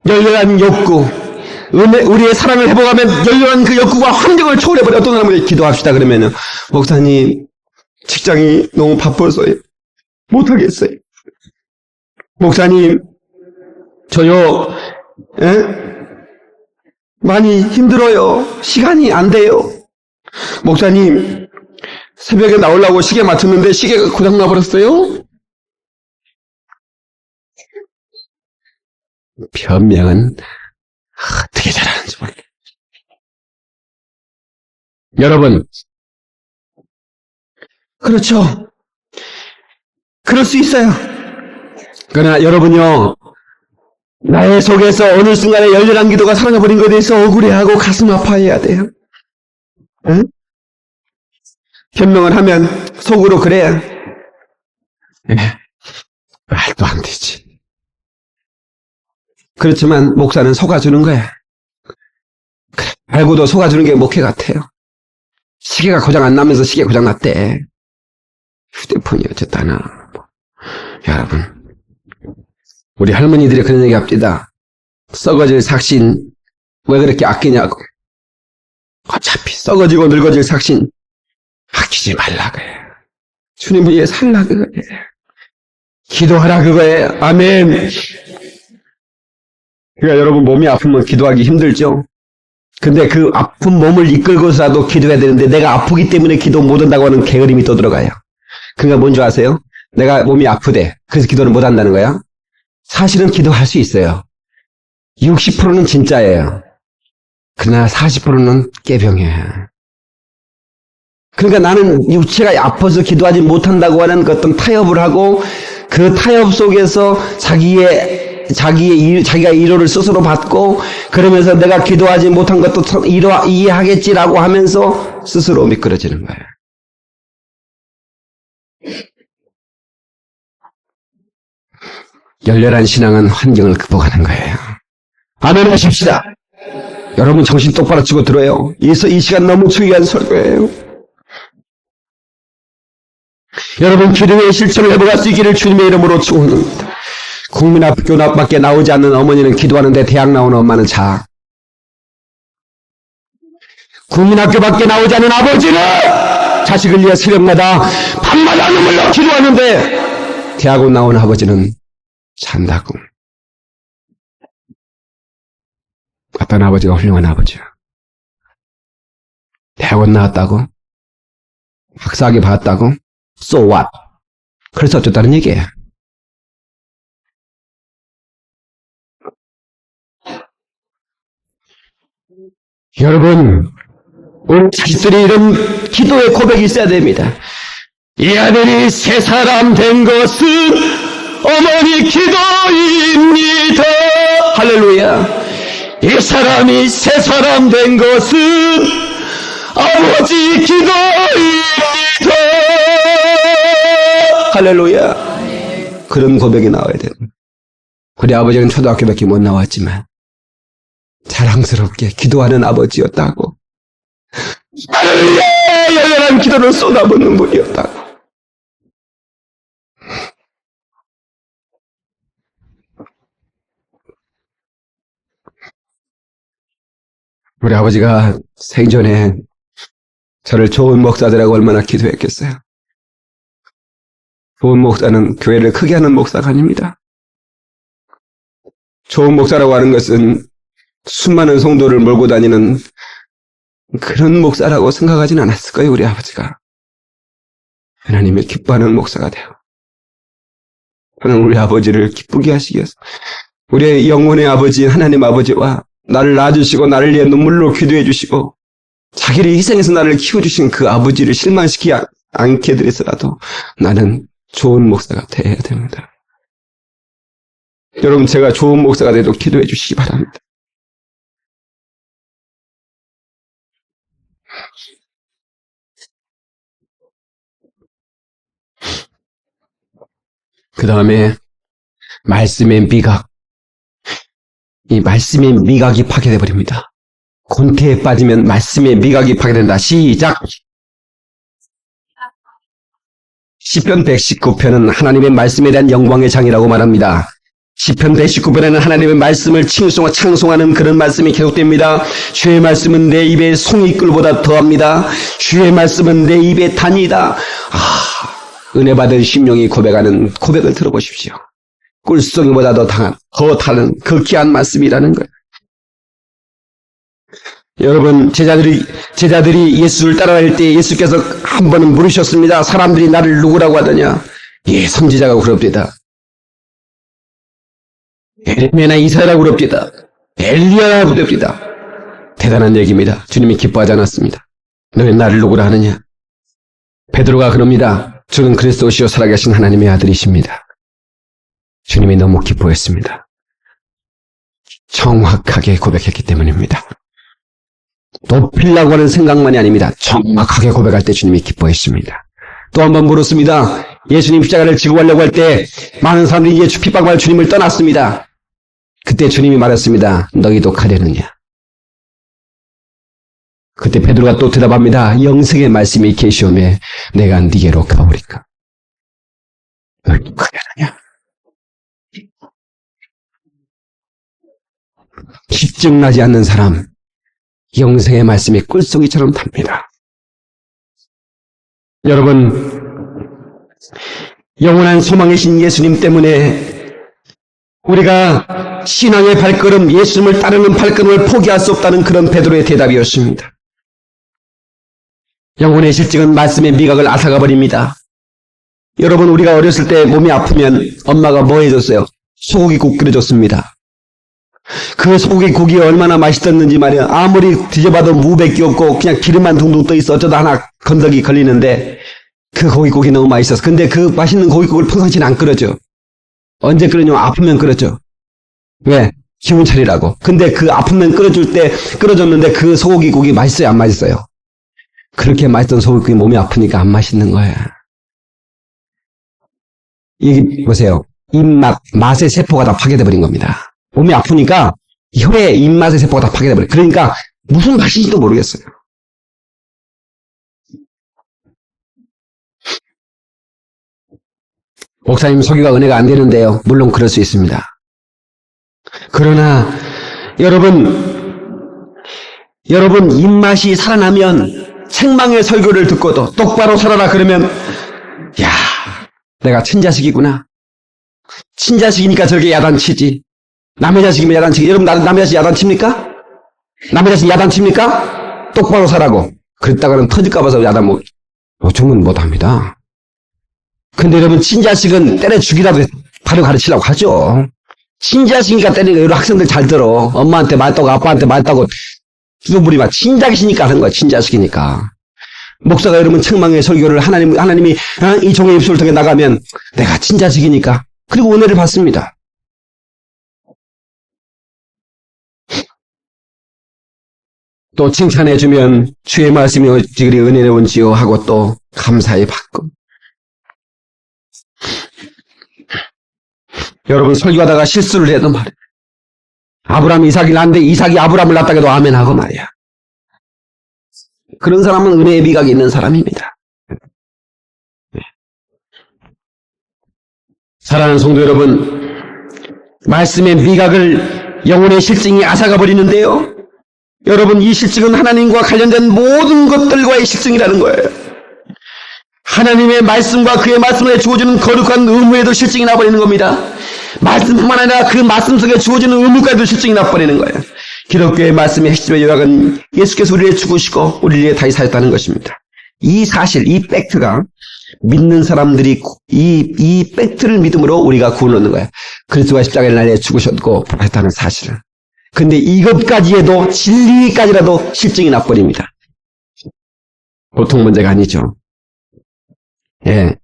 열렬한 욕구, 우리의 사랑을 회복하면 열렬한 그 욕구가 환경을 초월해버려. 어떤 사람은 기도합시다 그러면은, 목사님 직장이 너무 바빠서요 못하겠어요. 목사님 저요 많이 힘들어요. 시간이 안 돼요. 목사님 새벽에 나오려고 시계 맞췄는데 시계가 고장나 버렸어요. 변명은 어떻게 잘하는지 모르겠어요. 여러분, 그렇죠. 그럴 수 있어요. 그러나 여러분요, 나의 속에서 어느 순간에 열렬한 기도가 사라져버린 것에 대해서 억울해하고 가슴 아파해야 돼요. 응? 변명을 하면 속으로 그래. 말도 안 되지. 그렇지만 목사는 속아주는 거야. 그래, 알고도 속아주는 게 목회 같아요. 시계가 고장 안 나면서 시계 고장 났대. 휴대폰이 어쨌다나. 여러분, 우리 할머니들이 그런 얘기 합니다. 썩어질 삭신 왜 그렇게 아끼냐고. 어차피 썩어지고 늙어질 삭신 아끼지 말라 그래. 주님 위해 살라 그거예요. 기도하라 그거예요. 아멘. 그러니까 여러분, 몸이 아프면 기도하기 힘들죠. 근데 그 아픈 몸을 이끌고서라도 기도해야 되는데, 내가 아프기 때문에 기도 못한다고 하는 게으름이 또 들어가요. 그러니까 뭔지 아세요? 내가 몸이 아프대. 그래서 기도를 못한다는 거야? 사실은 기도할 수 있어요. 60%는 진짜예요. 그러나 40%는 깨병이에요. 그러니까 나는 육체가 아파서 기도하지 못한다고 하는 그 어떤 타협을 하고, 그 타협 속에서 자기가 위로를 스스로 받고, 그러면서 내가 기도하지 못한 것도 이해하겠지라고 하면서 스스로 미끄러지는 거예요. 열렬한 신앙은 환경을 극복하는 거예요. 아멘 하십시다. 여러분 정신 똑바로 치고 들어요. 이 시간 너무 중요한 설교예요. 여러분 기도의 실천을 해보갈 수 있기를 주님의 이름으로 축원합니다. 국민학교 밖에 나오지 않는 어머니는 기도하는데 대학 나오는 엄마는 자. 국민학교 밖에 나오지 않는 아버지는 자식을 위해 새벽마다 밤마다 눈물로 기도하는데 대학원 나온 아버지는 잔다고. 어떤 아버지가 훌륭한 아버지야. 대학원 나왔다고? 학사학위 받았다고? So what? 그래서 어쨌다는 얘기예요. 여러분, 우리 자식들이 이런 기도의 고백이 있어야 됩니다. 이 아들이 새 사람 된 것은 어머니 기도입니다. 할렐루야. 이 사람이 새 사람 된 것은 아버지 기도입니다. 할렐루야. 그런 고백이 나와야 돼요. 우리 아버지는 초등학교밖에 못 나왔지만 자랑스럽게 기도하는 아버지였다고. 할렐루야. 열렬한 기도를 쏟아붓는 분이었다고. 우리 아버지가 생전에 저를 좋은 목사들하고 얼마나 기도했겠어요. 좋은 목사는 교회를 크게 하는 목사가 아닙니다. 좋은 목사라고 하는 것은 수많은 성도를 몰고 다니는 그런 목사라고 생각하진 않았을 거예요, 우리 아버지가. 하나님을 기뻐하는 목사가 돼요. 저는 우리 아버지를 기쁘게 하시기 위해서 우리의 영혼의 아버지 하나님 아버지와 나를 낳아주시고 나를 위해 눈물로 기도해 주시고 자기를 희생해서 나를 키워주신 그 아버지를 실망시키지 않게 되더라도 나는 좋은 목사가 되어야 됩니다. 여러분, 제가 좋은 목사가 돼도 기도해 주시기 바랍니다. 그 다음에 말씀의 미각. 이 말씀의 미각이 파괴돼 버립니다. 곤태에 빠지면 말씀의 미각이 파괴된다. 시작! 시편 119편은 하나님의 말씀에 대한 영광의 장이라고 말합니다. 시편 119편에는 하나님의 말씀을 창송하는 그런 말씀이 계속됩니다. 주의 말씀은 내 입에 송이꿀보다 더합니다. 주의 말씀은 내 입에 단이다. 은혜 받은 심령이 고백하는 고백을 들어보십시오. 꿀송이보다 더 타는 그 귀한 말씀이라는 거예요. 여러분, 제자들이 예수를 따라갈 때 예수께서 한 번은 물으셨습니다. 사람들이 나를 누구라고 하더냐? 예, 선지자가 그럽디다. 에레미야나 이사야라고 그럽디다. 엘리야라고 그럽디다. 대단한 얘기입니다. 주님이 기뻐하지 않았습니다. 너희 나를 누구라 하느냐? 베드로가 그럽니다. 저는 그리스도시요 살아계신 하나님의 아들이십니다. 주님이 너무 기뻐했습니다. 정확하게 고백했기 때문입니다. 높이려고 하는 생각만이 아닙니다. 정확하게 고백할 때 주님이 기뻐했습니다. 또 한 번 물었습니다. 예수님 십자가를 지고 가려고 할 때 많은 사람들이 이제 핍박받을 주님을 떠났습니다. 그때 주님이 말했습니다. 너희도 가려느냐? 그때 베드로가 또 대답합니다. 영생의 말씀이 계시오매 내가 네게로 가오리까? 너희도 가려느냐? 집중나지 않는 사람, 영생의 말씀이 꿀송이처럼 답니다. 여러분, 영원한 소망이신 예수님 때문에 우리가 신앙의 발걸음, 예수님을 따르는 발걸음을 포기할 수 없다는 그런 베드로의 대답이었습니다. 영혼의 실증은 말씀의 미각을 앗아가 버립니다. 여러분, 우리가 어렸을 때 몸이 아프면 엄마가 뭐 해줬어요? 소고기국 끓여줬습니다. 그 소고기국이 얼마나 맛있었는지 말이야. 아무리 뒤져봐도 무밖에 없고 그냥 기름만 둥둥 떠있어. 어쩌다 하나 건더기 걸리는데 그 고기국이 너무 맛있었어. 근데 그 맛있는 고기국을 평상시는 안 끓여줘. 언제 끓여냐면 아프면 끓여줘. 왜? 기운 차리라고. 근데 그 아프면 끓여줬는데 그 소고기국이 맛있어요? 안 맛있어요? 그렇게 맛있던 소고기국이 몸이 아프니까 안 맛있는 거야. 이게 보세요. 입맛, 맛의 세포가 다 파괴돼 버린 겁니다. 몸이 아프니까 혀의 입맛의 세포가 다 파괴돼 버려요. 그러니까 무슨 맛인지도 모르겠어요. 목사님 소개가 은혜가 안 되는데요. 물론 그럴 수 있습니다. 그러나 여러분 입맛이 살아나면 책망의 설교를 듣고도 똑바로 살아라 그러면 야, 내가 친자식이구나. 친자식이니까 저렇게 야단치지. 남의 자식이면 야단치기. 여러분 남의 자식 야단칩니까? 남의 자식 야단칩니까? 똑바로 살라고. 그랬다가는 터질까 봐서 야단 요즘은 못합니다. 근데 여러분, 친자식은 때려 죽이라도 바로 가르치려고 하죠. 친자식이니까 때리니까 여러 학생들 잘 들어. 엄마한테 맞다고 아빠한테 맞다고 두부리면 친자식이니까 하는 거야. 친자식이니까. 목사가 여러분 책망의 설교를 하나님이 이 종의 입술을 통해 나가면 내가 친자식이니까. 그리고 은혜를 받습니다. 또 칭찬해주면 주의 말씀이 어찌 그리 은혜로운지요 하고 또 감사히 받고. 여러분 설교하다가 실수를 해도 말이야. 아브라함이 이삭을 낳는데 이삭이 아브라함을 낳았다 해도 아멘 하고 말이야. 그런 사람은 은혜의 미각이 있는 사람입니다. 사랑하는 성도 여러분, 말씀의 미각을 영혼의 실증이 앗아가 버리는데요. 여러분, 이 실증은 하나님과 관련된 모든 것들과의 실증이라는 거예요. 하나님의 말씀과 그의 말씀에 주어지는 거룩한 의무에도 실증이 나버리는 겁니다. 말씀뿐만 아니라 그 말씀 속에 주어지는 의무까지도 실증이 나버리는 거예요. 기독교의 말씀의 핵심의 요약은 예수께서 우리를 죽으시고 우리를 위해 다시 사셨다는 것입니다. 이 사실, 이 팩트가 믿는 사람들이 이 팩트를 믿음으로 우리가 구원을 얻는 거예요. 그리스도가 십자가의 날에 죽으셨고 부활했다는 사실을. 근데 이것까지 해도 진리까지라도 실증이 나버립니다. 보통 문제가 아니죠. 예.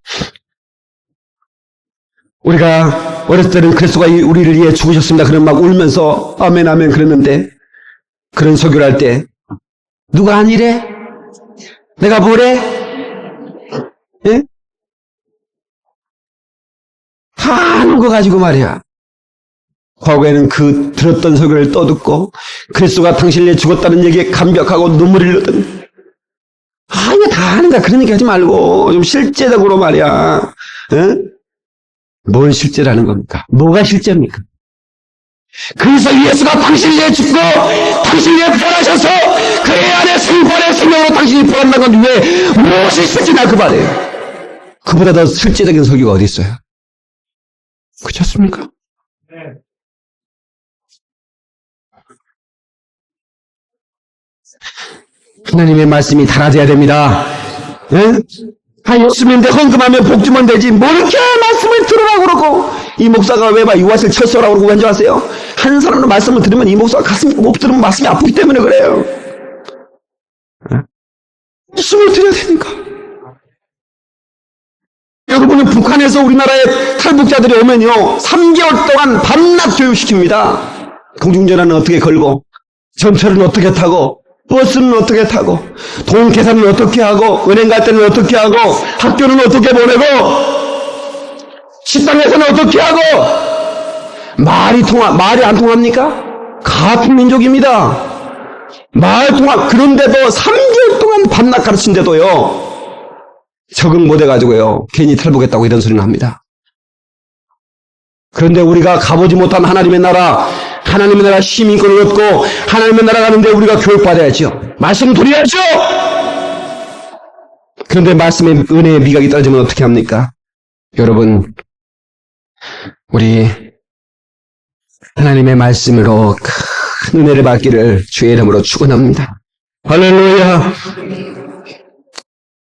우리가 어렸을 때는 그리스도가 우리를 위해 죽으셨습니다. 그러면 막 울면서 아멘 아멘 그랬는데 그런 설교를 할 때 누가 아니래? 내가 뭐래? 예? 다 아는 거 가지고 말이야. 과거에는 그 들었던 설교를 떠듣고 그리스도가 당신을 위해 죽었다는 얘기에 감격하고 눈물을 흘렸던 이거 다 아는다 그런 얘기 하지 말고 좀 실제적으로 말이야. 예? 뭘 실제라는 겁니까? 뭐가 실제입니까? 그래서 예수가 당신을 위해 죽고 당신을 위해 부활하셔서 그의 안에 생활의 생명으로 당신이 부활한다는 건 왜 무엇이 실제나 그 말이에요. 그보다 더 실제적인 설교가 어디 있어요? 그렇지 않습니까? 하나님의 말씀이 달아져야 됩니다. 예? 예수님인데 헌금하면 복 주면 되지. 뭐 이렇게 말씀을 들으라고 그러고 이 목사가 왜 막 유아실 철수라고 그러고 왠지 아세요? 한 사람도 말씀을 들으면 이 목사가 가슴이 못 들으면 말씀이 아프기 때문에 그래요. 말씀을 드려야 되니까. 여러분은 북한에서 우리나라에 탈북자들이 오면요 3개월 동안 밤낮 교육시킵니다. 공중전화는 어떻게 걸고 전철은 어떻게 타고 버스는 어떻게 타고 돈 계산은 어떻게 하고 은행 갈 때는 어떻게 하고 학교는 어떻게 보내고 식당에서는 어떻게 하고 말이 안 통합니까? 같은 민족입니다. 말 통합. 그런데도 3개월 동안 밤낮 가르친데도요 적응 못해가지고요 괜히 탈북했다고 이런 소리는 합니다. 그런데 우리가 가보지 못한 하나님의 나라 시민권을 얻고 하나님의 나라 가는데 우리가 교육받아야죠. 말씀 드려야죠. 그런데 말씀의 은혜의 미각이 떨어지면 어떻게 합니까? 여러분, 우리 하나님의 말씀으로 큰 은혜를 받기를 주의 이름으로 축원합니다. 할렐루야.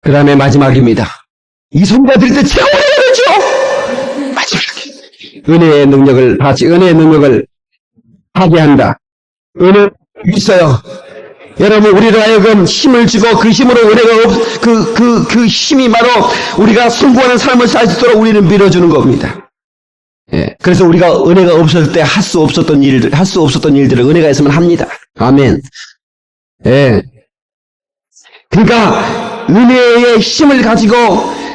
그 다음에 마지막입니다. 이 손자 드릴 때 제가 오래되죠. 마지막에 은혜의 능력을 같이 은혜의 능력을 하게 한다. 은혜 있어요. 여러분, 우리를 하여금 힘을 주고 그 힘으로 은혜가 그 힘이 바로 우리가 성공하는 삶을 살 수 있도록 우리를 밀어주는 겁니다. 예. 그래서 우리가 은혜가 없었을 때 할 수 없었던 일들을 은혜가 있으면 합니다. 아멘. 예. 그러니까 은혜의 힘을 가지고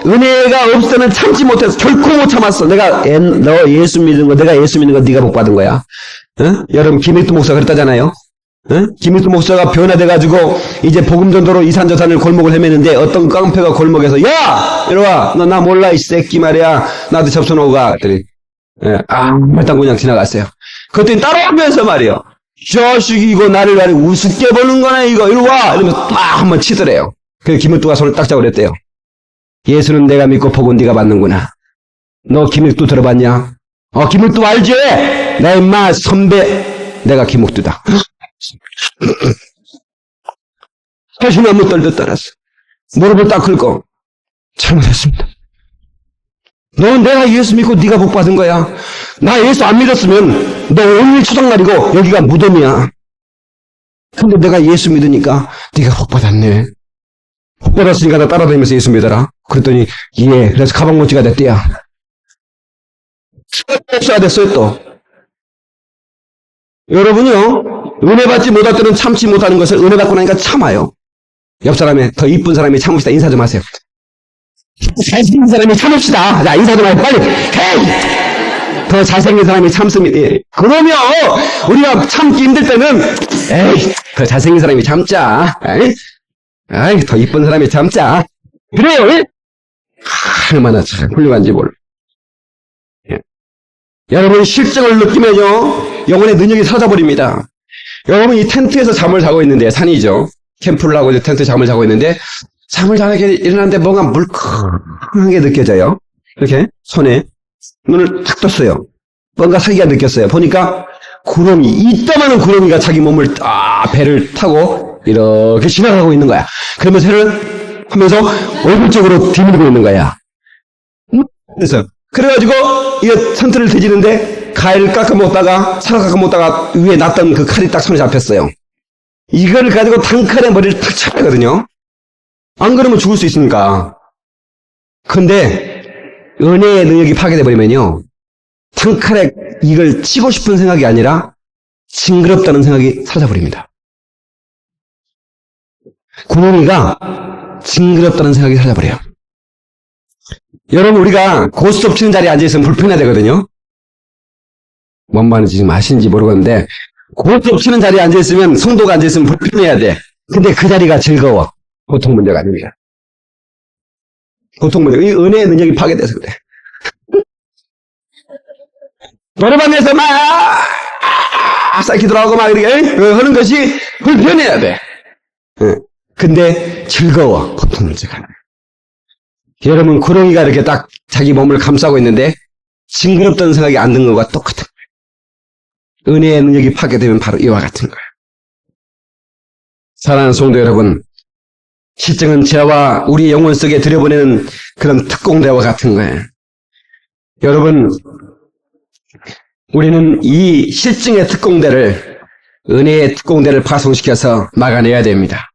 은혜가 없을 때는 참지 못해서 결코 못 참았어. 너 예수 믿는 거, 내가 예수 믿는 거 네가 복 받은 거야. 여러분, 김일두 목사가 그랬다잖아요. 김일두 목사가 변화돼가지고 이제 복음 전도로 이산저산을 골목을 헤매는데 어떤 깡패가 골목에서 야! 이리와. 너 나 몰라 이 새끼 말이야. 나도 접선하고 가. 그랬더니 말단 그냥 지나갔어요. 그랬더니 따라오면서 말이요. 자식이 이거 나를 우습게 보는 거네 이거. 이리와. 이러면서 딱 한번 치더래요. 그래서 김일두가 손을 딱 잡고 그랬대요. 예수는 내가 믿고 복은 네가 받는구나. 너 김일두 들어봤냐? 김일두 알지? 나 임마 선배. 내가 김일두다. 가시나무 떨듯 따랐어. 무릎을 딱 꿇고 잘못했습니다. 너 내가 예수 믿고 네가 복 받은 거야. 나 예수 안 믿었으면 너 오늘 초장날이고 여기가 무덤이야. 근데 내가 예수 믿으니까 네가 복 받았네. 복 받았으니까 나 따라다니면서 예수 믿어라. 그랬더니 예, 그래서 가방모찌가 됐대야. 없어야 됐어요 또. 여러분요, 은혜 받지 못할 때는 참지 못하는 것을 은혜 받고 나니까 참아요. 옆 사람에 더 이쁜 사람이 참읍시다. 인사 좀 하세요. 잘생긴 사람이 참읍시다. 자, 인사 좀 하세요. 빨리. 헤이! 더 잘생긴 사람이 참습니다. 예. 그러면 우리가 참기 힘들 때는 에이, 더 잘생긴 사람이 참자. 에이, 더 이쁜 사람이 참자. 그래요. 예? 얼마나 참 훌륭한지 몰라. 예. 여러분 실증을 느끼면요 영혼의 능력이 사라져버립니다. 여러분 이 텐트에서 잠을 자고 있는데 산이죠. 캠프를 하고 이제 텐트 잠을 자고 있는데 잠을 자게 일어났는데 뭔가 물컹한 게 느껴져요. 이렇게 손에 눈을 탁 떴어요. 뭔가 사기가 느꼈어요. 보니까 구름이 이따만한 구름이가 자기 몸을 배를 타고 이렇게 지나가고 있는 거야. 그러면서 해를 하면서 얼굴 쪽으로 뒤밀고 있는 거야. 그래서 그래가지고 이 텐트를 뒤지는데 가위를 깎아먹다가 사과 깎아먹다가 위에 놨던 그 칼이 딱 손에 잡혔어요. 이걸 가지고 단칼에 머리를 탁 쳐야 하거든요. 안 그러면 죽을 수 있으니까. 근데 은혜의 능력이 파괴돼 버리면요 단칼에 이걸 치고 싶은 생각이 아니라 징그럽다는 생각이 사라져버립니다. 구멍이가 징그럽다는 생각이 사라져버려요. 여러분 우리가 고스톱 치는 자리에 앉아있으면 불편해야 되거든요. 뭔 말인지 지금 아시는지 모르겠는데 고스톱 치는 자리에 앉아있으면 성도가 앉아있으면 불편해야 돼. 근데 그 자리가 즐거워. 보통 문제가 아닙니다. 보통 문제가 이 은혜의 능력이 파괴돼서 그래. 노래방에서 막 기도를 하고 막 이렇게 하는 것이 불편해야 돼. 근데 즐거워. 보통 문제가 아니야. 여러분 구렁이가 이렇게 딱 자기 몸을 감싸고 있는데 징그럽다는 생각이 안 드는 것과 똑같은 거예요. 은혜의 능력이 파괴되면 바로 이와 같은 거예요. 사랑하는 성도 여러분, 실증은 죄와 우리 영혼 속에 들여보내는 그런 특공대와 같은 거예요. 여러분, 우리는 이 실증의 특공대를, 은혜의 특공대를 파송시켜서 막아내야 됩니다.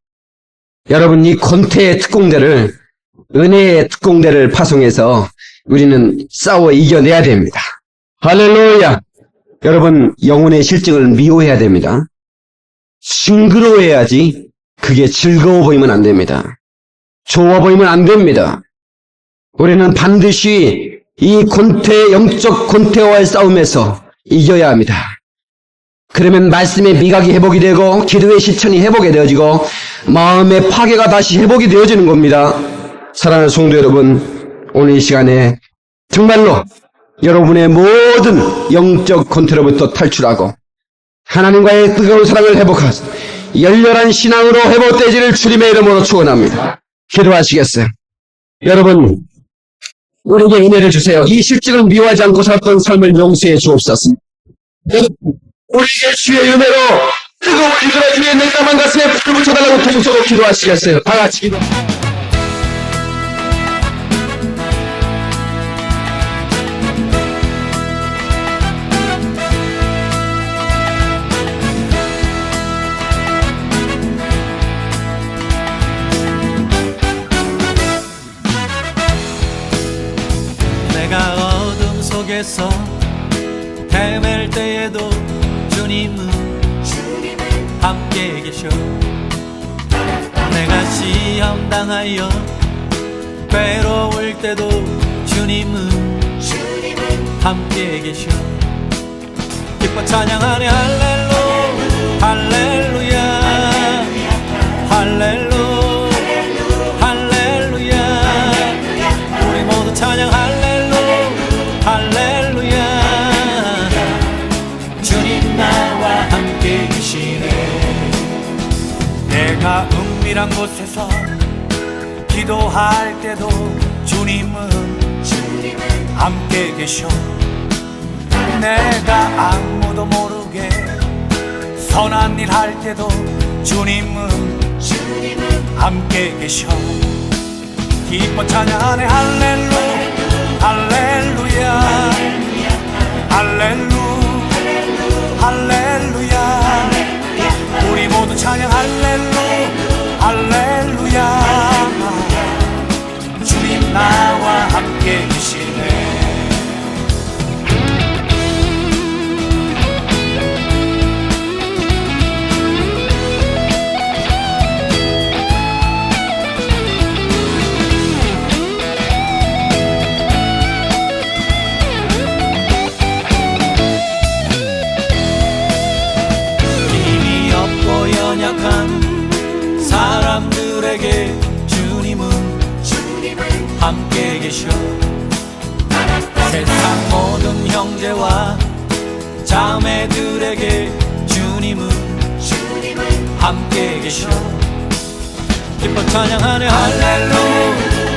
여러분, 이 권태의 특공대를, 은혜의 특공대를 파송해서 우리는 싸워 이겨내야 됩니다. 할렐루야! 여러분, 영혼의 실증을 미워해야 됩니다. 징그러워해야지 그게 즐거워 보이면 안 됩니다. 좋아 보이면 안 됩니다. 우리는 반드시 이 영적 권태와의 싸움에서 이겨야 합니다. 그러면 말씀의 미각이 회복이 되고 기도의 실천이 회복이 되어지고 마음의 파괴가 다시 회복이 되어지는 겁니다. 사랑하는 성도 여러분, 오늘 이 시간에 정말로 여러분의 모든 영적 권태로부터 탈출하고 하나님과의 뜨거운 사랑을 회복하서 열렬한 신앙으로 회복되기를 주님의 이름으로 축원합니다. 기도하시겠어요? 여러분, 우리에게 은혜를 주세요. 이 실증을 미워하지 않고 살았던 삶을 용서해 주옵소서. 우리에게 주의 은혜로 뜨거운 이그라지의 냉담한 가슴에 불을 붙여달라고 동서로 기도하시겠어요? 다 같이 기도. 내가 어둠 속에서 헤맬 때에도 주님은 함께 계셔. 내가 시험 당하여 괴로울 때도 주님은 함께 계셔. 기뻐 찬양하네 할렐루 할렐루야 할렐루 할렐루야. 우리 모두 찬양 할렐루 할렐루야. 주님 나와 함께 계시네. 내가 은밀한 곳에서 기도할 때도 주님은 함께 계셔. 내가 아무도 모르게 선한 일 할 때도 주님은 함께 계셔. 기뻐 찬양하네 할렐루 할렐루야 할렐루 할렐루야. 우리 모두 찬양 할렐루 할렐루야. 주님 나와 함께 계시네. 힘이 없고 연약한 사람들에게 주님은 함께 계셔. 세상 모든 형제와 자매들에게 주님은 함께 계셔. 기뻐 찬양하네 할렐루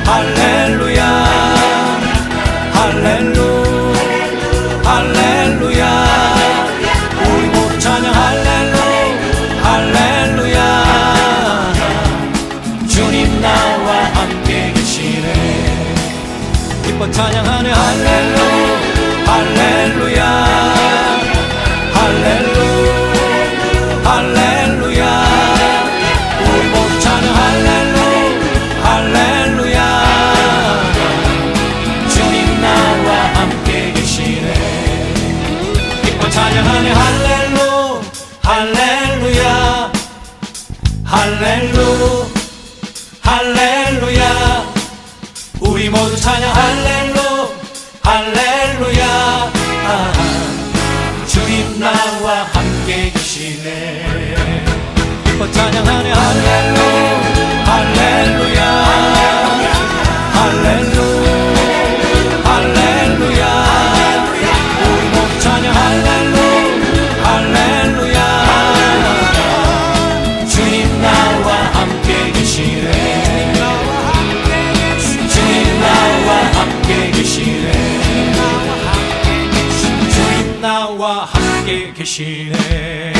할렐루야 할렐루 할렐루야. 우리 모두 찬양 할렐루 할렐루야. 주님 나와 함께 계시네. 기뻐 찬양하네 할렐루 할렐루야 할렐루 할렐루야. 우리 모두 찬양 할렐루 할렐루야. 주님 나와 함께 계시네. 기뻐 찬양하네 할렐루 할렐루야 할렐루 할렐루야. 우리 모두 찬양 할렐루 할렐루야. 주님 나와 함께 계시네. 기뻐 찬양하네 할렐루 할렐루야 할렐루 할렐루야. 우리 모두 찬양 할렐루 할렐루야. 주님 나와 함께 계시네. 주님 나와 함께 계시네. 주님 나와 함께 계시네.